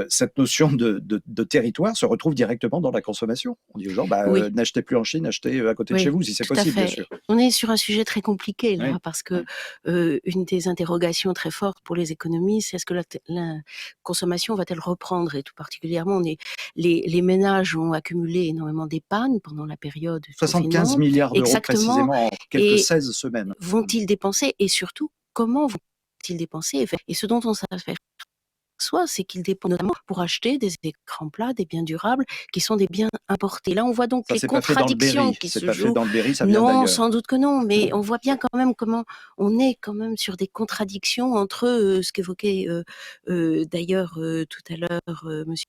cette notion de territoire se retrouve directement dans la consommation. On dit aux gens, n'achetez plus en Chine, achetez à côté de chez vous, si c'est possible, bien sûr. On est sur un sujet très compliqué, là, parce que une des interrogations très fortes pour les économistes, c'est est-ce que la consommation va-t-elle reprendre? Et tout particulièrement, les ménages ont accumulé énormément d'épargne pendant la période du 75 milliards d'euros précisément en quelques 16 semaines. Vont-ils dépenser? Et surtout, comment vont-ils dépenser? Et ce dont on s'aperçoit, c'est qu'ils dépendent notamment pour acheter des écrans plats, des biens durables, qui sont des biens importés. Là, on voit donc les contradictions qui se jouent. Dans le Berry, ça vient non, d'ailleurs. sans doute que non, mais on voit bien quand même comment on est quand même sur des contradictions entre ce qu'évoquait d'ailleurs tout à l'heure Monsieur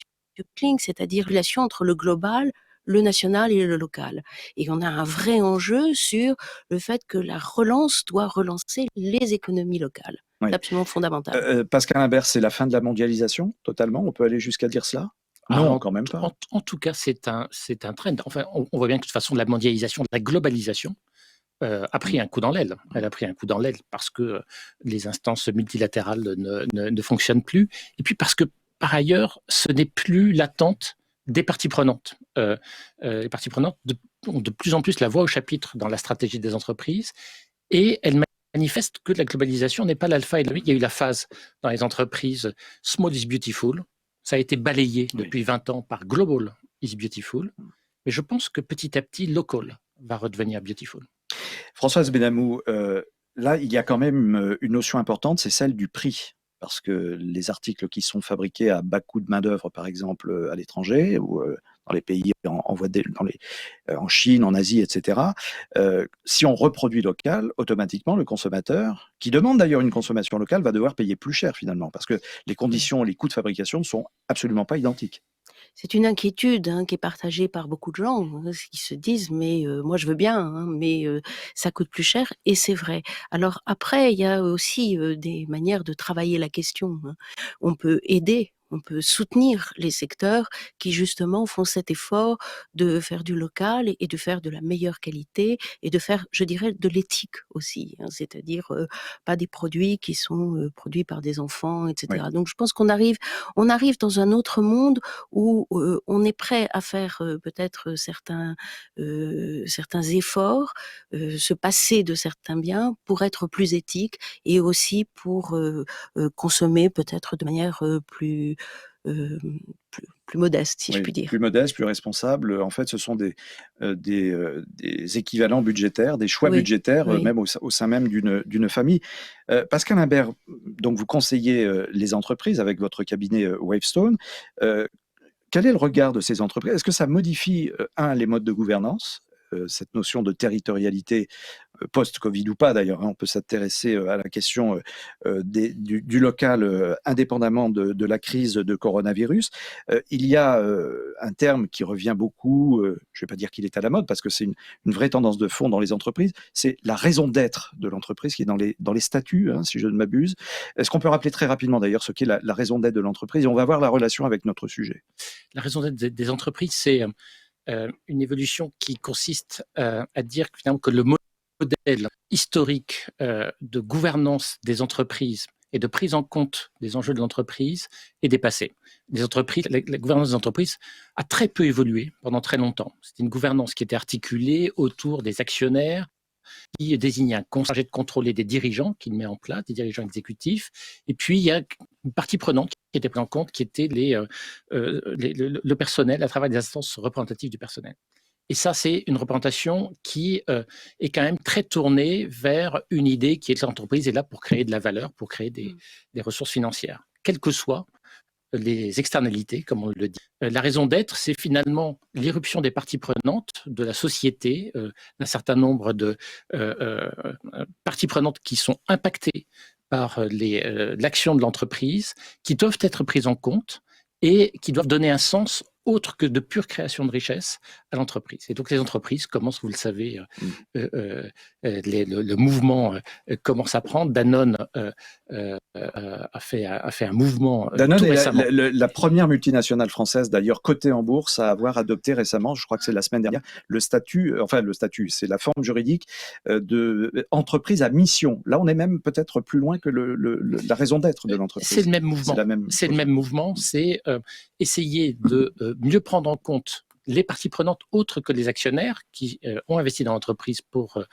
Kling, c'est-à-dire la relation entre le global, le national et le local. Et on a un vrai enjeu sur le fait que la relance doit relancer les économies locales. Oui. C'est absolument fondamental. Pascal Imbert, c'est la fin de la mondialisation, totalement? On peut aller jusqu'à dire cela? Non, quand même pas. En tout cas, c'est un trend. Enfin, on voit bien que de toute façon, la mondialisation, la globalisation a pris un coup dans l'aile. Elle a pris un coup dans l'aile parce que les instances multilatérales ne fonctionnent plus. Et puis parce que, par ailleurs, ce n'est plus l'attente des parties prenantes. Les parties prenantes ont de plus en plus la voix au chapitre dans la stratégie des entreprises et elles manifestent que la globalisation n'est pas l'alpha et l'oméga. Il y a eu la phase dans les entreprises Small is Beautiful. Ça a été balayé depuis 20 ans par Global is Beautiful. Mais je pense que petit à petit, Local va redevenir Beautiful. Françoise Benamou, là, il y a quand même une notion importante, c'est celle du prix. Parce que les articles qui sont fabriqués à bas coût de main-d'œuvre, par exemple, à l'étranger, ou dans les pays en Chine, en Asie, etc., si on reproduit local, automatiquement, le consommateur, qui demande d'ailleurs une consommation locale, va devoir payer plus cher finalement, parce que les conditions, les coûts de fabrication ne sont absolument pas identiques. C'est une inquiétude qui est partagée par beaucoup de gens qui se disent mais moi je veux bien, mais ça coûte plus cher et c'est vrai. Alors après il y a aussi des manières de travailler la question. On peut aider, on peut soutenir les secteurs qui justement font cet effort de faire du local et de faire de la meilleure qualité et de faire, je dirais, de l'éthique aussi, c'est-à-dire pas des produits qui sont produits par des enfants, etc. Oui. Donc je pense qu'on arrive dans un autre monde où on est prêt à faire peut-être certains efforts, se passer de certains biens pour être plus éthique et aussi pour consommer peut-être de manière plus modeste, si je puis dire. Plus modeste, plus responsable. En fait, ce sont des équivalents budgétaires, des choix budgétaires, même au sein même d'une famille. Pascal Imbert, donc vous conseillez les entreprises avec votre cabinet Wavestone. Quel est le regard de ces entreprises? Est-ce que ça modifie, les modes de gouvernance, cette notion de territorialité, post-Covid ou pas d'ailleurs, on peut s'intéresser à la question du local indépendamment de la crise de coronavirus. Il y a un terme qui revient beaucoup, je ne vais pas dire qu'il est à la mode parce que c'est une vraie tendance de fond dans les entreprises, c'est la raison d'être de l'entreprise qui est dans les statuts, si je ne m'abuse. Est-ce qu'on peut rappeler très rapidement d'ailleurs ce qu'est la raison d'être de l'entreprise? Et on va voir la relation avec notre sujet. La raison d'être des entreprises, c'est une évolution qui consiste à dire finalement que le modèle historique de gouvernance des entreprises et de prise en compte des enjeux de l'entreprise est dépassé. La gouvernance des entreprises a très peu évolué pendant très longtemps. C'était une gouvernance qui était articulée autour des actionnaires, qui désigne un chargé de contrôler des dirigeants qu'il met en place, des dirigeants exécutifs. Et puis, il y a une partie prenante qui était prise en compte, qui était le personnel à travers des instances représentatives du personnel. Et ça, c'est une représentation qui est quand même très tournée vers une idée qui est que l'entreprise est là pour créer de la valeur, pour créer des ressources financières, quelles que soient les externalités, comme on le dit. La raison d'être, c'est finalement l'irruption des parties prenantes de la société, d'un certain nombre de parties prenantes qui sont impactées par l'action de l'entreprise, qui doivent être prises en compte et qui doivent donner un sens autre que de pure création de richesse à l'entreprise. Et donc les entreprises commencent, vous le savez, le mouvement commence à prendre. Danone a fait un mouvement Danone tout est récemment. la première multinationale française, d'ailleurs, cotée en bourse, à avoir adopté récemment, je crois que c'est la semaine dernière, le statut, c'est la forme juridique d'entreprise à mission. Là, on est même peut-être plus loin que la raison d'être de l'entreprise. C'est le même mouvement. C'est le même mouvement, c'est essayer de mieux prendre en compte les parties prenantes autres que les actionnaires qui ont investi dans l'entreprise pour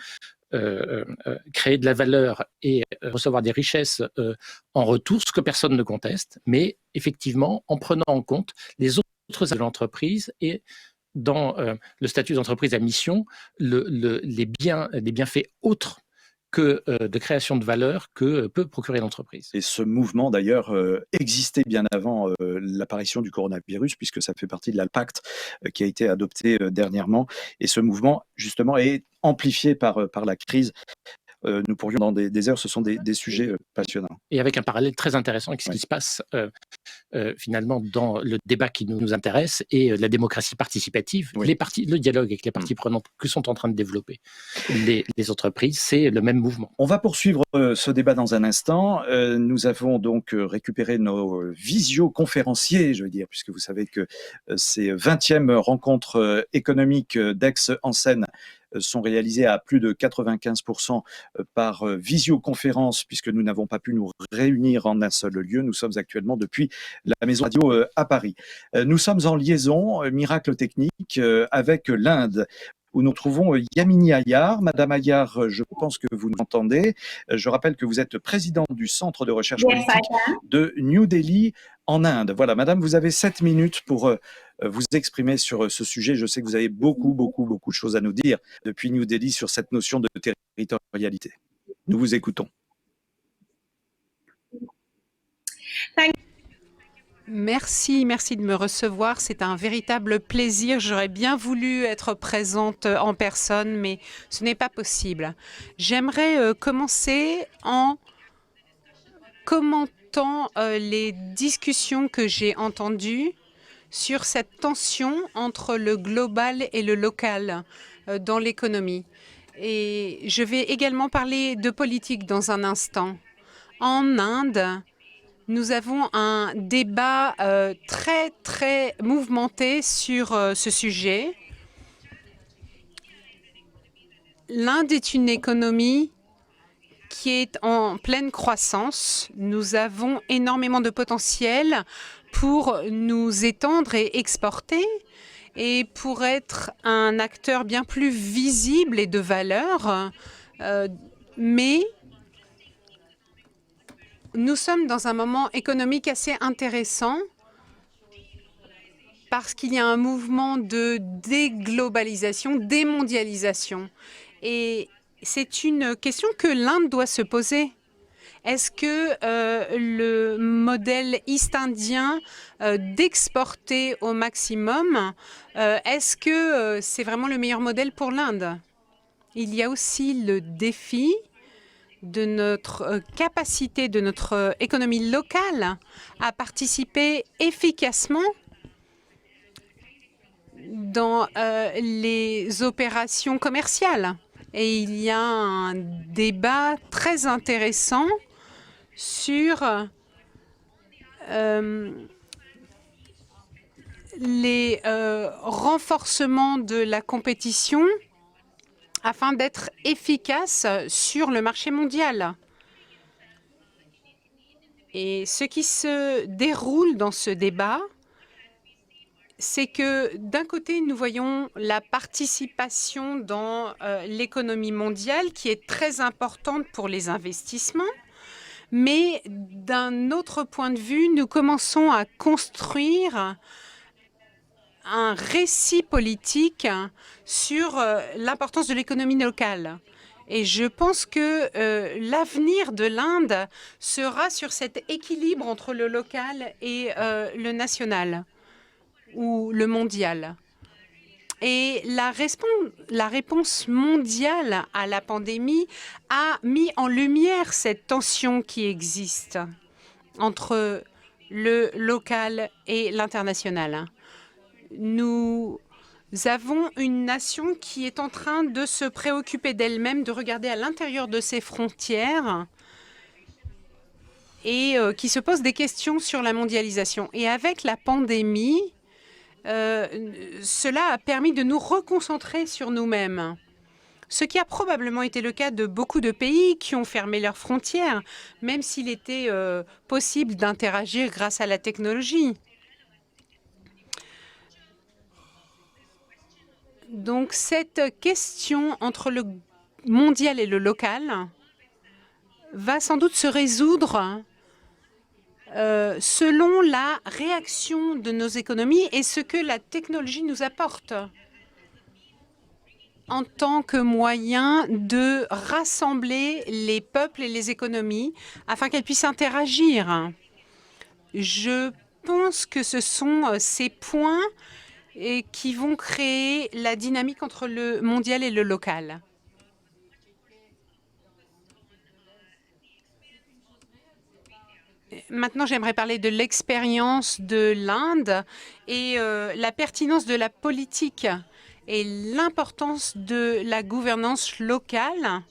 créer de la valeur et recevoir des richesses en retour, ce que personne ne conteste, mais effectivement en prenant en compte les autres de l'entreprise et dans le statut d'entreprise à mission, les bienfaits autres que de création de valeur que peut procurer l'entreprise. Et ce mouvement, d'ailleurs, existait bien avant l'apparition du coronavirus, puisque ça fait partie de la pacte qui a été adopté dernièrement. Et ce mouvement, justement, est amplifié par la crise. Nous pourrions, dans des heures, ce sont des sujets passionnants. Et avec un parallèle très intéressant avec ce qui se passe finalement dans le débat qui nous intéresse et la démocratie participative, le dialogue avec les parties prenantes que sont en train de développer les entreprises, c'est le même mouvement. On va poursuivre ce débat dans un instant. Nous avons donc récupéré nos visioconférenciers, je veux dire, puisque vous savez que ces 20e rencontres économiques d'Aix en Seine sont réalisées à plus de 95% par visioconférence, puisque nous n'avons pas pu nous réunir en un seul lieu. Nous sommes actuellement depuis la Maison Radio à Paris. Nous sommes en liaison, miracle technique, avec l'Inde. où nous trouvons Yamini Ayar. Madame Ayar, je pense que vous nous entendez. Je rappelle que vous êtes présidente du Centre de recherche politique de New Delhi en Inde. Voilà, madame, vous avez 7 minutes pour vous exprimer sur ce sujet. Je sais que vous avez beaucoup de choses à nous dire depuis New Delhi sur cette notion de territorialité. Nous vous écoutons. Merci de me recevoir. C'est un véritable plaisir. J'aurais bien voulu être présente en personne, mais ce n'est pas possible. J'aimerais commencer en commentant les discussions que j'ai entendues sur cette tension entre le global et le local dans l'économie. Et je vais également parler de politique dans un instant. En Inde, nous avons un débat très mouvementé sur ce sujet. L'Inde est une économie qui est en pleine croissance. Nous avons énormément de potentiel pour nous étendre et exporter et pour être un acteur bien plus visible et de valeur. Mais nous sommes dans un moment économique assez intéressant parce qu'il y a un mouvement de déglobalisation, démondialisation. Et c'est une question que l'Inde doit se poser. Est-ce que le modèle east-indien d'exporter au maximum, est-ce que c'est vraiment le meilleur modèle pour l'Inde? Il y a aussi le défi de notre capacité, de notre économie locale à participer efficacement dans les opérations commerciales. Et il y a un débat très intéressant sur les renforcements de la compétition afin d'être efficace sur le marché mondial. Et ce qui se déroule dans ce débat, c'est que d'un côté, nous voyons la participation dans l'économie mondiale qui est très importante pour les investissements, mais d'un autre point de vue, nous commençons à construire un récit politique sur l'importance de l'économie locale. Et je pense que l'avenir de l'Inde sera sur cet équilibre entre le local et le national ou le mondial. Et la réponse mondiale à la pandémie a mis en lumière cette tension qui existe entre le local et l'international. Nous avons une nation qui est en train de se préoccuper d'elle-même, de regarder à l'intérieur de ses frontières et qui se pose des questions sur la mondialisation. Et avec la pandémie, cela a permis de nous reconcentrer sur nous-mêmes, ce qui a probablement été le cas de beaucoup de pays qui ont fermé leurs frontières, même s'il était possible d'interagir grâce à la technologie. Donc cette question entre le mondial et le local va sans doute se résoudre selon la réaction de nos économies et ce que la technologie nous apporte en tant que moyen de rassembler les peuples et les économies afin qu'elles puissent interagir. Je pense que ce sont ces points qui vont créer la dynamique entre le mondial et le local. Maintenant, j'aimerais parler de l'expérience de l'Inde et la pertinence de la politique et l'importance de la gouvernance locale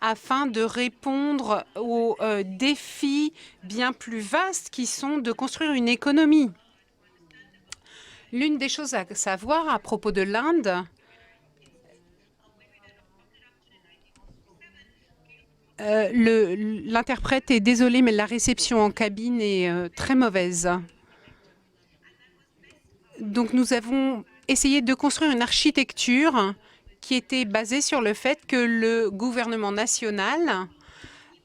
afin de répondre aux défis bien plus vastes qui sont de construire une économie. L'une des choses à savoir à propos de l'Inde, l'interprète est désolé, mais la réception en cabine est très mauvaise. Donc nous avons essayé de construire une architecture qui était basée sur le fait que le gouvernement national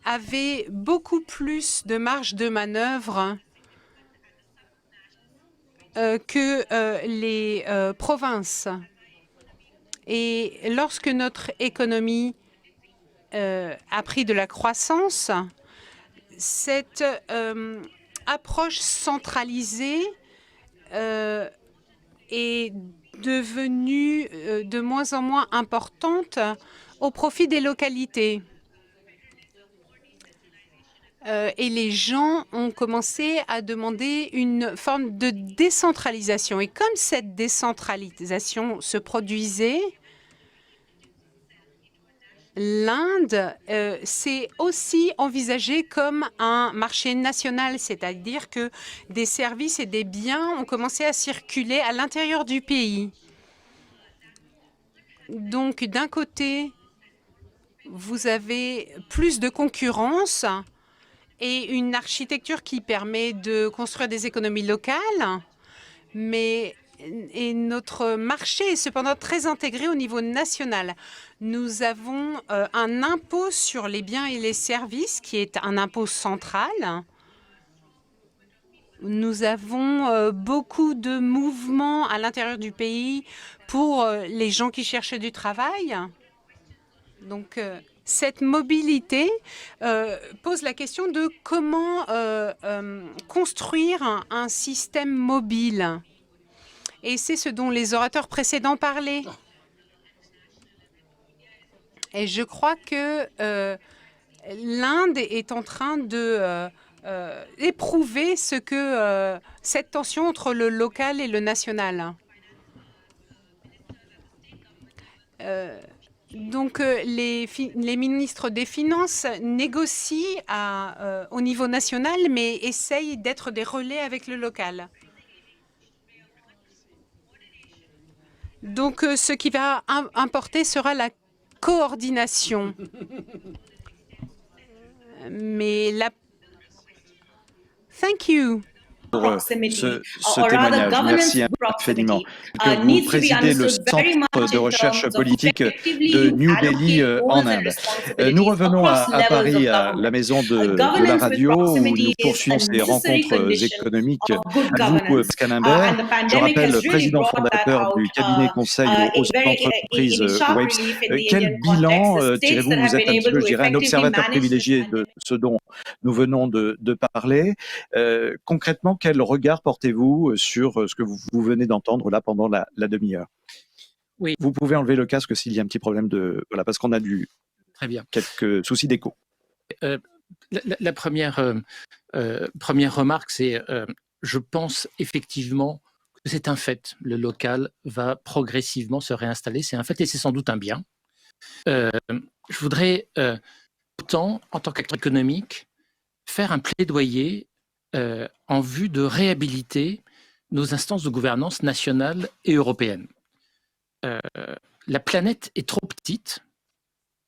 avait beaucoup plus de marge de manœuvre que les provinces. Et lorsque notre économie a pris de la croissance, cette approche centralisée est devenue de moins en moins importante au profit des localités. Et les gens ont commencé à demander une forme de décentralisation. Et comme cette décentralisation se produisait, l'Inde s'est aussi envisagée comme un marché national, c'est-à-dire que des services et des biens ont commencé à circuler à l'intérieur du pays. Donc, d'un côté, vous avez plus de concurrence et une architecture qui permet de construire des économies locales, et notre marché est cependant très intégré au niveau national. Nous avons un impôt sur les biens et les services qui est un impôt central. Nous avons beaucoup de mouvements à l'intérieur du pays pour les gens qui cherchent du travail. Donc, cette mobilité pose la question de comment construire un système mobile. Et c'est ce dont les orateurs précédents parlaient. Et je crois que l'Inde est en train de éprouver ce que cette tension entre le local et le national. Donc, les ministres des Finances négocient au niveau national, mais essayent d'être des relais avec le local. Donc, ce qui va importer sera la coordination. Mais la... Thank you. Pour ce témoignage. Merci infiniment. Que vous présidez le Centre de recherche politique de New Delhi en Inde. Nous revenons à Paris, à la maison de la radio, où nous poursuivons ces rencontres économiques. À vous, Pascal Imbert, je rappelle, président fondateur du cabinet conseil aux entreprises Wavestone. Quel bilan tirez-vous? Vous êtes un petit peu, je dirais, un observateur privilégié de ce dont nous venons de parler. Concrètement, quel regard portez-vous sur ce que vous venez d'entendre là pendant la demi-heure? Oui. Vous pouvez enlever le casque s'il y a un petit problème de... Voilà, parce qu'on a Très bien. Quelques soucis d'écho. La première remarque, c'est je pense effectivement que c'est un fait. Le local va progressivement se réinstaller. C'est un fait et c'est sans doute un bien. Je voudrais autant, en tant qu'acteur économique, faire un plaidoyer en vue de réhabiliter nos instances de gouvernance nationales et européennes. La planète est trop petite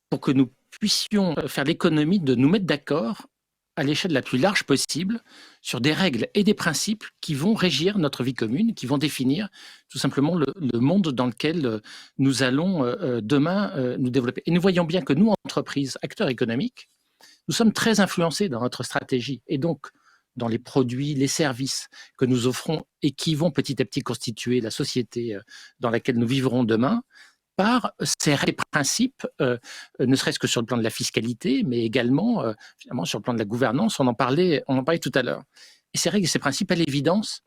pour que nous puissions faire l'économie de nous mettre d'accord à l'échelle la plus large possible sur des règles et des principes qui vont régir notre vie commune, qui vont définir tout simplement le monde dans lequel nous allons demain nous développer. Et nous voyons bien que nous, entreprises, acteurs économiques, nous sommes très influencés dans notre stratégie et donc dans les produits, les services que nous offrons et qui vont petit à petit constituer la société dans laquelle nous vivrons demain, par ces règles et principes, ne serait-ce que sur le plan de la fiscalité, mais également finalement sur le plan de la gouvernance, on en parlait tout à l'heure. Et ces règles et ces principes, à l'évidence,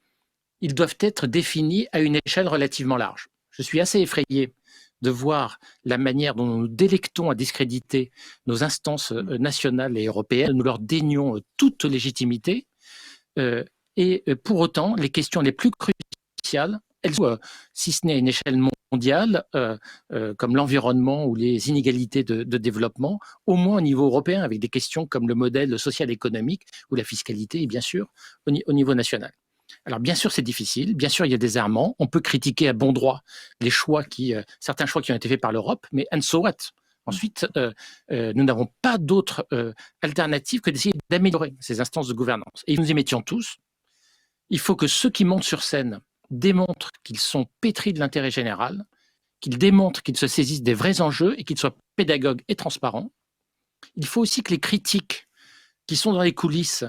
ils doivent être définis à une échelle relativement large. Je suis assez effrayé de voir la manière dont nous nous délectons à discréditer nos instances nationales et européennes. Nous leur dénions toute légitimité. Et pour autant, les questions les plus cruciales, elles sont, si ce n'est à une échelle mondiale, comme l'environnement ou les inégalités de développement, au moins au niveau européen, avec des questions comme le modèle social-économique ou la fiscalité, et bien sûr, au niveau national. Alors bien sûr, c'est difficile, bien sûr, il y a des errements, on peut critiquer à bon droit les choix certains choix qui ont été faits par l'Europe, mais and so what? Ensuite, nous n'avons pas d'autre alternative que d'essayer d'améliorer ces instances de gouvernance. Et nous y mettions tous. Il faut que ceux qui montent sur scène démontrent qu'ils sont pétris de l'intérêt général, qu'ils démontrent qu'ils se saisissent des vrais enjeux et qu'ils soient pédagogues et transparents. Il faut aussi que les critiques qui sont dans les coulisses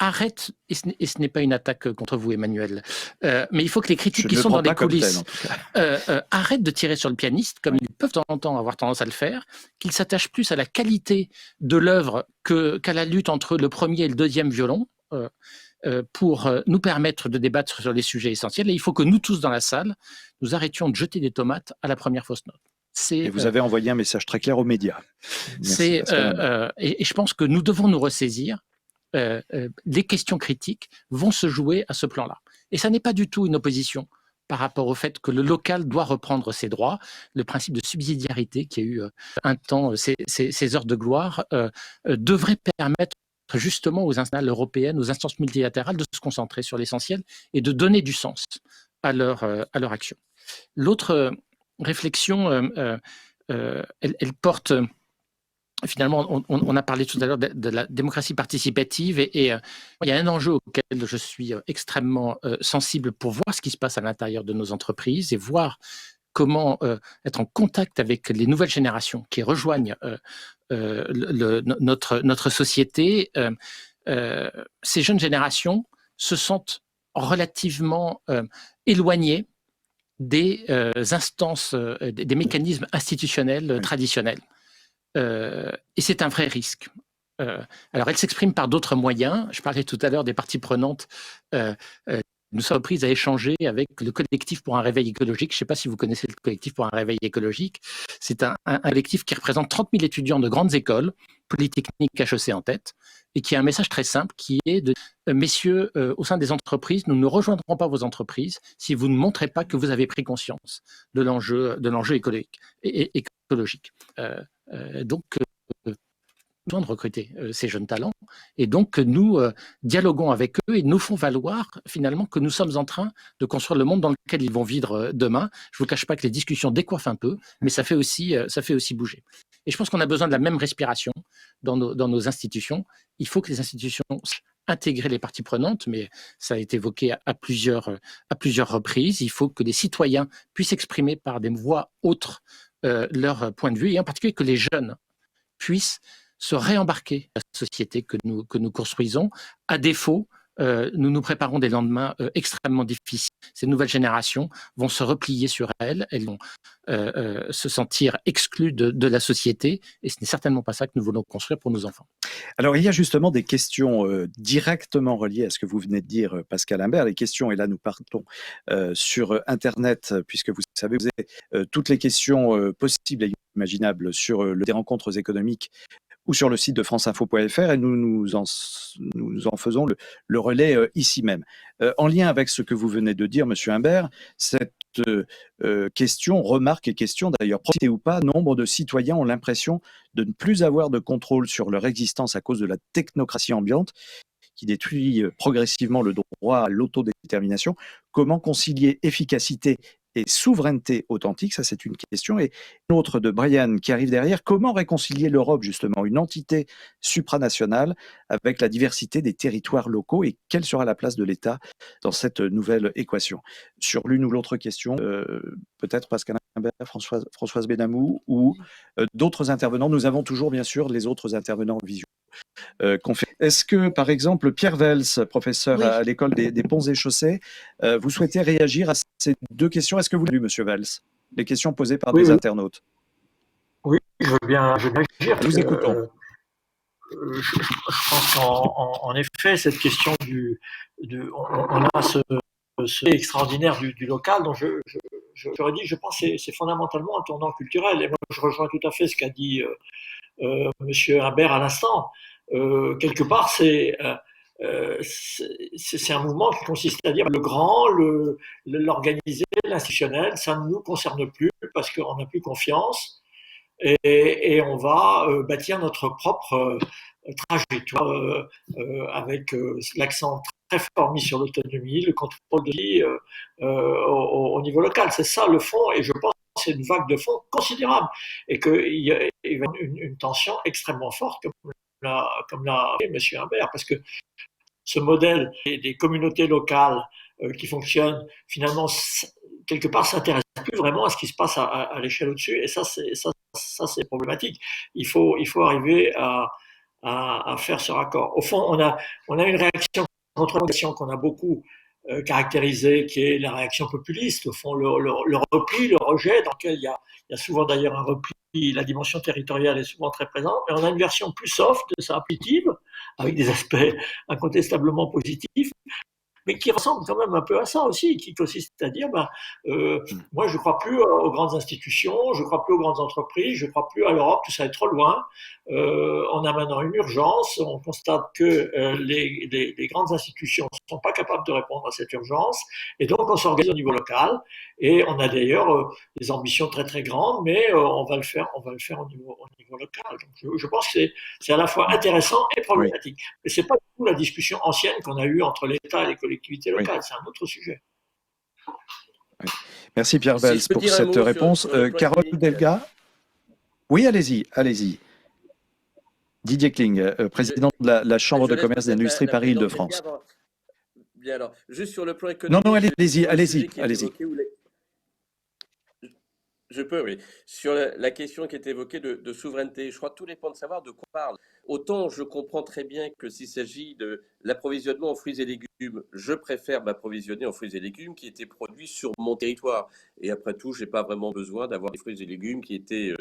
arrêtent, et ce n'est pas une attaque contre vous, Emmanuel, mais il faut que les critiques qui sont dans les coulisses arrêtent de tirer sur le pianiste, comme ils peuvent de temps en temps avoir tendance à le faire, qu'ils s'attachent plus à la qualité de l'œuvre qu'à la lutte entre le premier et le deuxième violon, pour nous permettre de débattre sur les sujets essentiels. Et il faut que nous tous dans la salle, nous arrêtions de jeter des tomates à la première fausse note. Et vous avez envoyé un message très clair aux médias. Et je pense que nous devons nous ressaisir. Les questions critiques vont se jouer à ce plan-là. Et ça n'est pas du tout une opposition par rapport au fait que le local doit reprendre ses droits. Le principe de subsidiarité qui a eu un temps ses heures de gloire devrait permettre justement aux instances européennes, aux instances multilatérales de se concentrer sur l'essentiel et de donner du sens à leur action. L'autre réflexion, elle porte... Finalement, on a parlé tout à l'heure de la démocratie participative et il y a un enjeu auquel je suis extrêmement sensible pour voir ce qui se passe à l'intérieur de nos entreprises et voir comment être en contact avec les nouvelles générations qui rejoignent notre société. Ces jeunes générations se sentent relativement éloignées des instances, des mécanismes institutionnels traditionnels. Et c'est un vrai risque. Alors, elle s'exprime par d'autres moyens. Je parlais tout à l'heure des parties prenantes. Nous sommes prises à échanger avec le collectif pour un réveil écologique. Je ne sais pas si vous connaissez le collectif pour un réveil écologique. C'est un collectif qui représente 30 000 étudiants de grandes écoles, Polytechnique, HEC en tête, et qui a un message très simple qui est de messieurs, au sein des entreprises, nous ne rejoindrons pas vos entreprises si vous ne montrez pas que vous avez pris conscience de l'enjeu écologique. Donc, besoin de recruter ces jeunes talents et donc nous dialoguons avec eux et nous font valoir finalement que nous sommes en train de construire le monde dans lequel ils vont vivre demain. Je ne vous cache pas que les discussions décoiffent un peu, mais ça fait aussi bouger. Et je pense qu'on a besoin de la même respiration dans nos institutions. Il faut que les institutions intégrer les parties prenantes, mais ça a été évoqué à plusieurs reprises. Il faut que les citoyens puissent exprimer par des voix autres leur point de vue, et en particulier que les jeunes puissent se réembarquer dans la société que nous construisons. À défaut, nous nous préparons des lendemains extrêmement difficiles. Ces nouvelles générations vont se replier sur elles vont se sentir exclues de la société, et ce n'est certainement pas ça que nous voulons construire pour nos enfants. Alors, il y a justement des questions directement reliées à ce que vous venez de dire, Pascal Imbert. Les questions, et là nous partons sur Internet, puisque vous savez, vous avez toutes les questions possibles et imaginables sur des rencontres économiques ou sur le site de franceinfo.fr, et nous en faisons le relais ici même. En lien avec ce que vous venez de dire, Monsieur Imbert, cette remarque et question d'ailleurs, profité ou pas, nombre de citoyens ont l'impression de ne plus avoir de contrôle sur leur existence à cause de la technocratie ambiante qui détruit progressivement le droit à l'autodétermination. Comment concilier efficacité et souveraineté authentique? Ça, c'est une question. Et une autre de Brian qui arrive derrière. Comment réconcilier l'Europe, justement, une entité supranationale, avec la diversité des territoires locaux, et quelle sera la place de l'État dans cette nouvelle équation? Sur l'une ou l'autre question, peut-être Pascal Imbert, Françoise Benamou ou d'autres intervenants. Nous avons toujours, bien sûr, les autres intervenants en visio. Est-ce que, par exemple, Pierre Vels, professeur à l'école des ponts et chaussées, vous souhaitez réagir à ces deux questions? Est-ce que vous l'avez vu, Monsieur Vels, les questions posées par des internautes? Oui, je veux bien réagir. Nous écoutons. Je pense qu'en effet, cette question on a ce extraordinaire du local, dont j'aurais dit, je pense que c'est fondamentalement un tournant culturel. Et moi, je rejoins tout à fait ce qu'a dit Monsieur Imbert à l'instant. Quelque part, c'est un mouvement qui consiste à dire le grand, l'organisé, l'institutionnel, ça ne nous concerne plus parce qu'on n'a plus confiance et on va bâtir notre propre trajectoire avec l'accent très fort mis sur l'autonomie, le contrôle de vie au niveau local. C'est ça le fond, et je pense que c'est une vague de fond considérable et qu'il y a une tension extrêmement forte, comme l'a dit M. Imbert, parce que ce modèle des communautés locales qui fonctionnent, finalement, quelque part, s'intéresse plus vraiment à ce qui se passe à l'échelle au-dessus. Et ça, c'est problématique. Il faut arriver à faire ce raccord. Au fond, on a une réaction contre l'action qu'on a beaucoup caractérisée, qui est la réaction populiste. Au fond, le repli, le rejet, dans lequel il y a souvent d'ailleurs un repli. La dimension territoriale est souvent très présente, mais on a une version plus soft, intuitive, avec des aspects incontestablement positifs, mais qui ressemble quand même un peu à ça aussi, qui consiste à dire, moi je ne crois plus aux grandes institutions, je ne crois plus aux grandes entreprises, je ne crois plus à l'Europe, tout ça est trop loin. On a maintenant une urgence, on constate que les grandes institutions ne sont pas capables de répondre à cette urgence, et donc on s'organise au niveau local, et on a d'ailleurs des ambitions très très grandes, mais on va le faire au niveau local. Donc je pense que c'est à la fois intéressant et problématique. Mais ce n'est pas du tout la discussion ancienne qu'on a eue entre l'État et les collectivités locales, c'est un autre sujet. Oui. Merci Pierre Bels pour cette réponse. Carole Delga. Oui, allez-y. Didier Kling, président de la Chambre de commerce et d'industrie Paris-Île-de-France. Bien alors, juste sur le plan économique. Non, allez-y. Je peux, oui. Sur la question qui est évoquée de souveraineté, je crois que tout dépend de savoir de quoi on parle. Autant je comprends très bien que s'il s'agit de l'approvisionnement en fruits et légumes, je préfère m'approvisionner en fruits et légumes qui étaient produits sur mon territoire. Et après tout, je n'ai pas vraiment besoin d'avoir des fruits et légumes qui étaient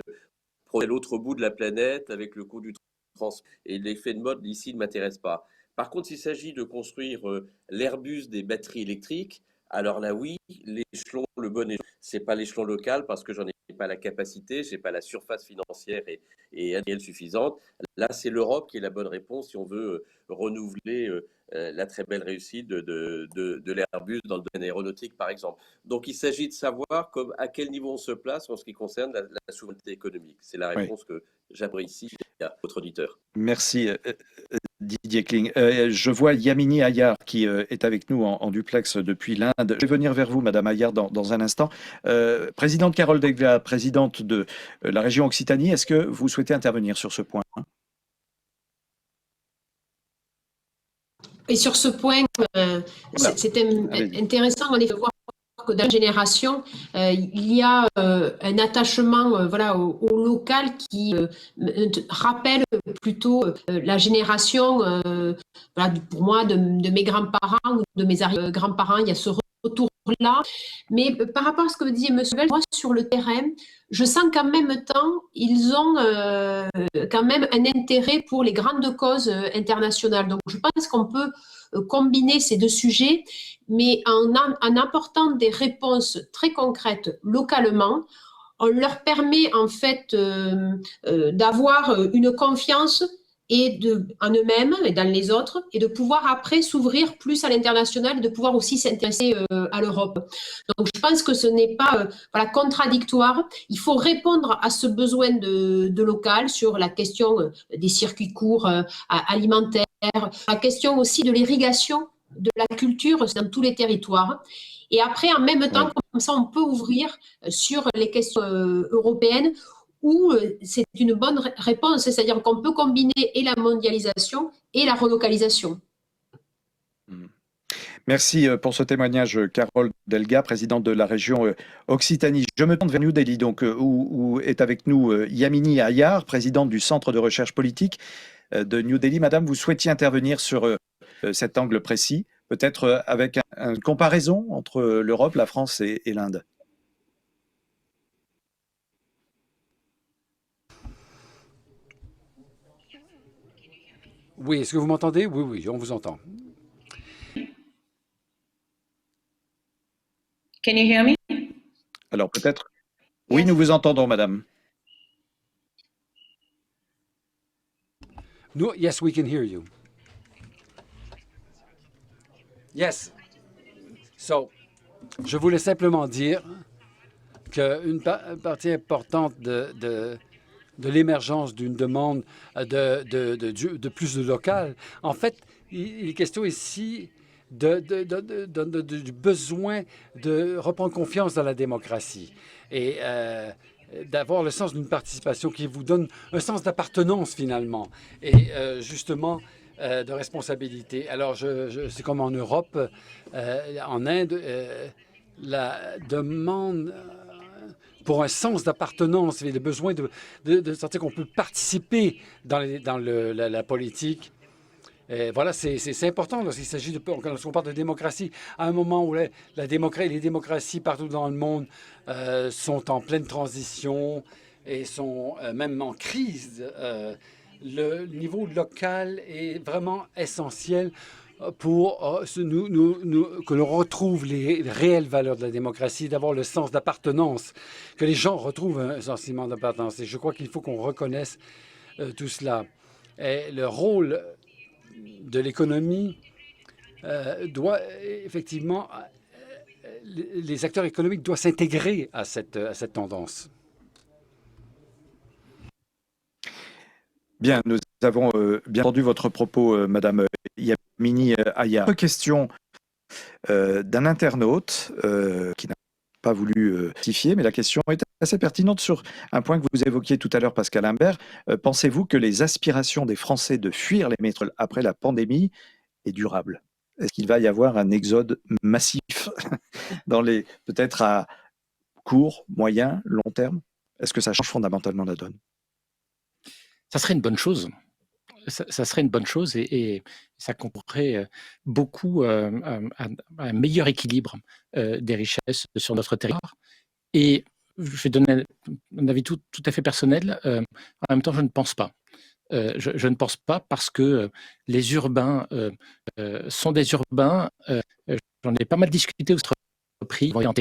produits à l'autre bout de la planète avec le coût du transport. Et l'effet de mode ici ne m'intéresse pas. Par contre, s'il s'agit de construire l'Airbus des batteries électriques, alors là, oui, l'échelon, le bon échelon, c'est pas l'échelon local parce que j'en ai pas la capacité, j'ai pas la surface financière et industrielle suffisante. Là, c'est l'Europe qui est la bonne réponse si on veut renouveler la très belle réussite de l'Airbus dans le domaine aéronautique, par exemple. Donc, il s'agit de savoir à quel niveau on se place en ce qui concerne la souveraineté économique. C'est la réponse que j'aimerais ici à votre auditeur. Merci. Didier Kling. Je vois Yamini Ayar qui est avec nous en duplex depuis l'Inde. Je vais venir vers vous, Madame Ayar, dans un instant. Présidente Carole Delga, présidente de la région Occitanie, est-ce que vous souhaitez intervenir sur ce point ? Et sur ce point, c'était intéressant en effet de voir que dans la génération, il y a un attachement au local qui rappelle plutôt la génération, pour moi, de mes grands-parents ou de mes arrière-grands-parents. Il y a ce retour-là. Mais par rapport à ce que disait M. Bell, moi, sur le terrain, je sens qu'en même temps, ils ont quand même un intérêt pour les grandes causes internationales. Donc, je pense qu'on peut combiner ces deux sujets, mais en apportant des réponses très concrètes localement, on leur permet en fait d'avoir une confiance en eux-mêmes et dans les autres, et de pouvoir après s'ouvrir plus à l'international, et de pouvoir aussi s'intéresser à l'Europe. Donc je pense que ce n'est pas contradictoire. Il faut répondre à ce besoin de local sur la question des circuits courts alimentaires, la question aussi de l'irrigation, de la culture dans tous les territoires. Et après, en même temps, comme ça, on peut ouvrir sur les questions européennes où c'est une bonne réponse, c'est-à-dire qu'on peut combiner et la mondialisation et la relocalisation. Merci pour ce témoignage, Carole Delga, présidente de la région Occitanie. Je me tourne vers New Delhi, donc, où est avec nous Yamini Ayar, présidente du Centre de recherche politique de New Delhi. Madame, vous souhaitiez intervenir sur cet angle précis, peut-être avec une comparaison entre l'Europe, la France et l'Inde. Oui, est-ce que vous m'entendez? Oui, on vous entend. Can you hear me? Alors peut-être. Oui, nous vous entendons, madame. No, yes, we can hear you. Yes. So, je voulais simplement dire qu'une partie importante de l'émergence d'une demande de plus de local, en fait, il est question ici du besoin de reprendre confiance dans la démocratie et d'avoir le sens d'une participation qui vous donne un sens d'appartenance finalement et justement de responsabilité. Alors, c'est comme en Europe, en Inde, la demande pour un sens d'appartenance et le besoin de sentir qu'on peut participer dans la politique. Et voilà, c'est important lorsqu'il s'agit lorsqu'on parle de démocratie, à un moment où les démocraties partout dans le monde sont en pleine transition et sont même en crise. Le niveau local est vraiment essentiel pour que l'on retrouve les réelles valeurs de la démocratie, d'avoir le sens d'appartenance, que les gens retrouvent un sentiment d'appartenance. Et je crois qu'il faut qu'on reconnaisse tout cela. Et le rôle de l'économie doit effectivement, les acteurs économiques doivent s'intégrer à cette tendance. Bien, nous avons bien entendu votre propos, Madame Yamini Aya. Autre question d'un internaute qui n'a pas voulu rectifier, mais la question est assez pertinente sur un point que vous évoquiez tout à l'heure, Pascal Imbert. Pensez-vous que les aspirations des Français de fuir les métropoles après la pandémie est durable? Est-ce qu'il va y avoir un exode massif peut-être à court, moyen, long terme? Est-ce que ça change fondamentalement la donne? Ça serait une bonne chose. Ça serait une bonne chose et ça concourerait beaucoup à un meilleur équilibre des richesses sur notre territoire. Et je vais donner un avis tout à fait personnel. En même temps, je ne pense pas. Je ne pense pas parce que les urbains sont des urbains. J'en ai pas mal discuté au prix pendant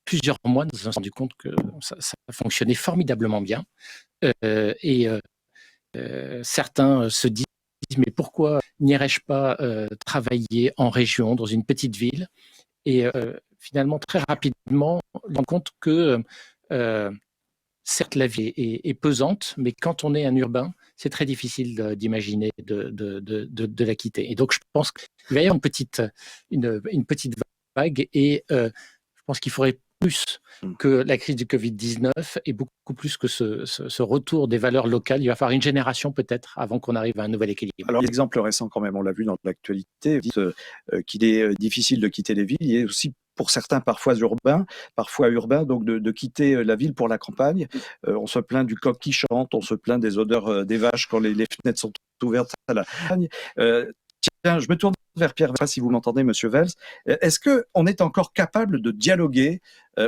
plusieurs mois. Nous nous sommes rendu compte que ça fonctionnait formidablement bien. Certains se disent mais pourquoi n'irais-je pas travailler en région, dans une petite ville? Et finalement, très rapidement, on se rend compte que certes, la vie est pesante, mais quand on est un urbain, c'est très difficile d'imaginer de la quitter. Et donc, je pense qu'il va y avoir une petite vague et je pense qu'il faudrait plus que la crise du Covid-19 et beaucoup plus que ce retour des valeurs locales. Il va falloir une génération peut-être avant qu'on arrive à un nouvel équilibre. Alors, l'exemple récent quand même, on l'a vu dans l'actualité, qu'il est difficile de quitter les villes. Il est aussi pour certains parfois urbains, donc de quitter la ville pour la campagne. On se plaint du coq qui chante, on se plaint des odeurs des vaches quand les fenêtres sont ouvertes à la campagne. Tiens, je me tourne vers Pierre, si vous m'entendez, Monsieur Vels. Est-ce qu'on est encore capable de dialoguer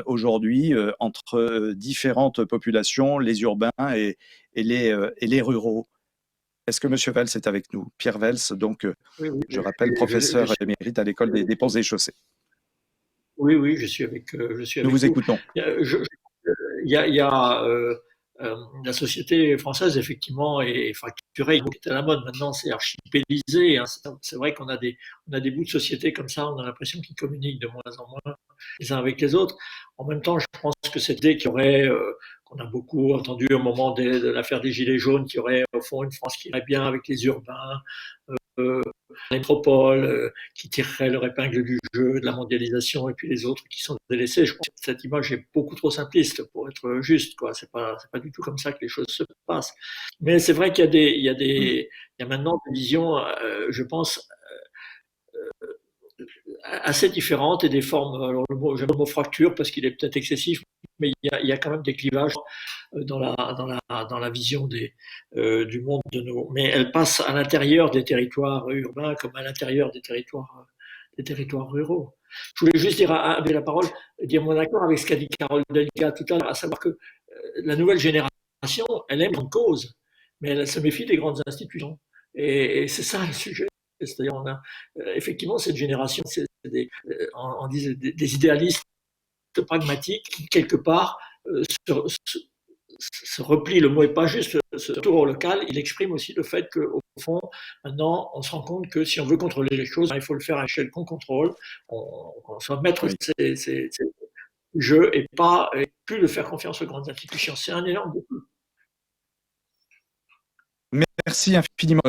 aujourd'hui entre différentes populations, les urbains et les ruraux? Est-ce que Monsieur Vels est avec nous? Pierre Vels, donc, oui, je rappelle, professeur émérite à l'école des Ponts et Chaussées. Oui, je suis avec Nous vous écoutons. Il y a la société française, effectivement, est fracturée. Il est à la mode maintenant, c'est archipélisé. Hein. C'est vrai qu'on a des bouts de société comme ça, on a l'impression qu'ils communiquent de moins en moins les uns avec les autres. En même temps, je pense que cette idée qu'on a beaucoup entendu au moment de l'affaire des Gilets jaunes, qu'il y aurait au fond une France qui irait bien avec les urbains, la métropole qui tirerait leur épingle du jeu, de la mondialisation, et puis les autres qui sont délaissés. Je pense que cette image est beaucoup trop simpliste pour être juste, quoi. C'est pas du tout comme ça que les choses se passent. Mais c'est vrai qu'il y a maintenant des visions, je pense, assez différentes et des formes. Alors j'aime le mot fracture parce qu'il est peut-être excessif, mais il y a quand même des clivages dans la vision du monde de nos. Mais elle passe à l'intérieur des territoires urbains comme à l'intérieur des territoires ruraux. Je voulais juste dire mon accord avec ce qu'a dit Carole Delga tout à l'heure, à savoir que la nouvelle génération, elle aime une cause, mais elle se méfie des grandes institutions. Et c'est ça le sujet. C'est-à-dire, on a effectivement cette génération, on dit des idéalistes pragmatiques qui, quelque part, se replie, le mot n'est pas juste, ce retour au local, il exprime aussi le fait qu'au fond, maintenant, on se rend compte que si on veut contrôler les choses, il faut le faire à l'échelle qu'on contrôle, on soit maître de ces jeux et plus de faire confiance aux grandes institutions. C'est un énorme défi. Merci infiniment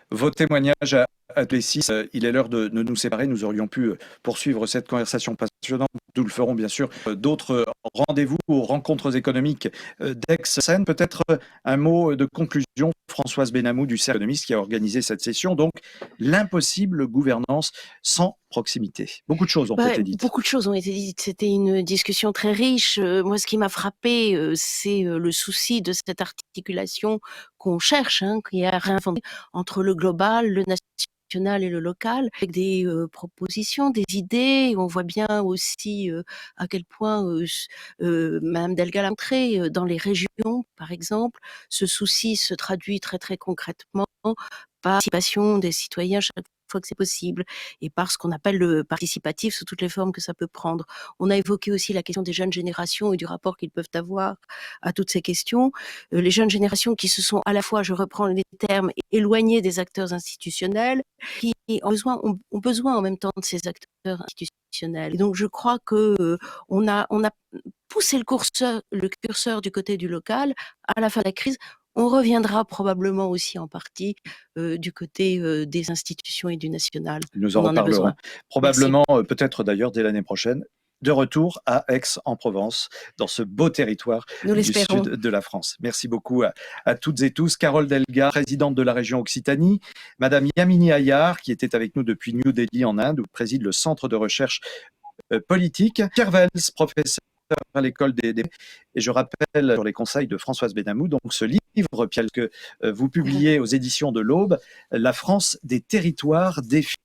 vos témoignages à tous les six. Il est l'heure de nous séparer. Nous aurions pu poursuivre cette conversation passionnante. Nous le ferons bien sûr. D'autres rendez-vous aux rencontres économiques d'Aix-Seine. Peut-être un mot de conclusion, Françoise Benamou du Cercle économiste qui a organisé cette session. Donc, l'impossible gouvernance sans proximité. Beaucoup de choses ont été dites. Beaucoup de choses ont été dites. C'était une discussion très riche. Moi, ce qui m'a frappé, c'est le souci de cette articulation qu'on cherche, qui est à réinventer entre le global, le national et le local, avec des propositions, des idées. On voit bien aussi à quel point Madame Delga l'a montré dans les régions, par exemple, ce souci se traduit très très concrètement par la participation des citoyens chaque fois que c'est possible, et par ce qu'on appelle le participatif sous toutes les formes que ça peut prendre. On a évoqué aussi la question des jeunes générations et du rapport qu'ils peuvent avoir à toutes ces questions. Les jeunes générations qui se sont à la fois, je reprends les termes, éloignées des acteurs institutionnels, qui ont besoin en même temps de ces acteurs institutionnels. Et donc je crois que on a poussé le curseur du côté du local. À la fin de la crise, on reviendra probablement aussi en partie du côté des institutions et du national. Nous en reparlerons. Probablement, peut-être d'ailleurs dès l'année prochaine, de retour à Aix-en-Provence, dans ce beau territoire du sud de la France. Merci beaucoup à toutes et tous. Carole Delga, présidente de la région Occitanie, Madame Yamini Ayar, qui était avec nous depuis New Delhi en Inde, où préside le centre de recherche politique, Pierre Vels, professeur à l'école des et je rappelle sur les conseils de Françoise Benamou, donc ce livre, Pierre, que vous publiez aux éditions de l'Aube, La France des territoires, défis.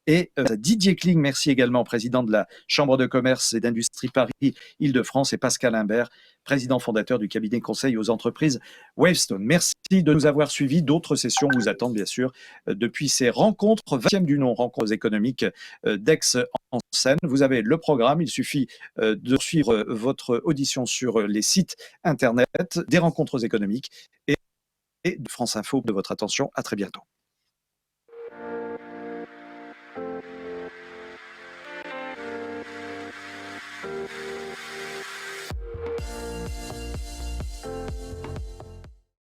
Et Didier Kling, merci également, président de la Chambre de commerce et d'industrie Paris-Île-de-France, et Pascal Imbert, président fondateur du cabinet conseil aux entreprises Wavestone. Merci de nous avoir suivis. D'autres sessions vous attendent, bien sûr, depuis ces rencontres, 20e du nom, rencontres économiques d'Aix-en-Seine. Vous avez le programme, il suffit de suivre votre audition sur les sites internet des rencontres économiques et de France Info de votre attention. À très bientôt.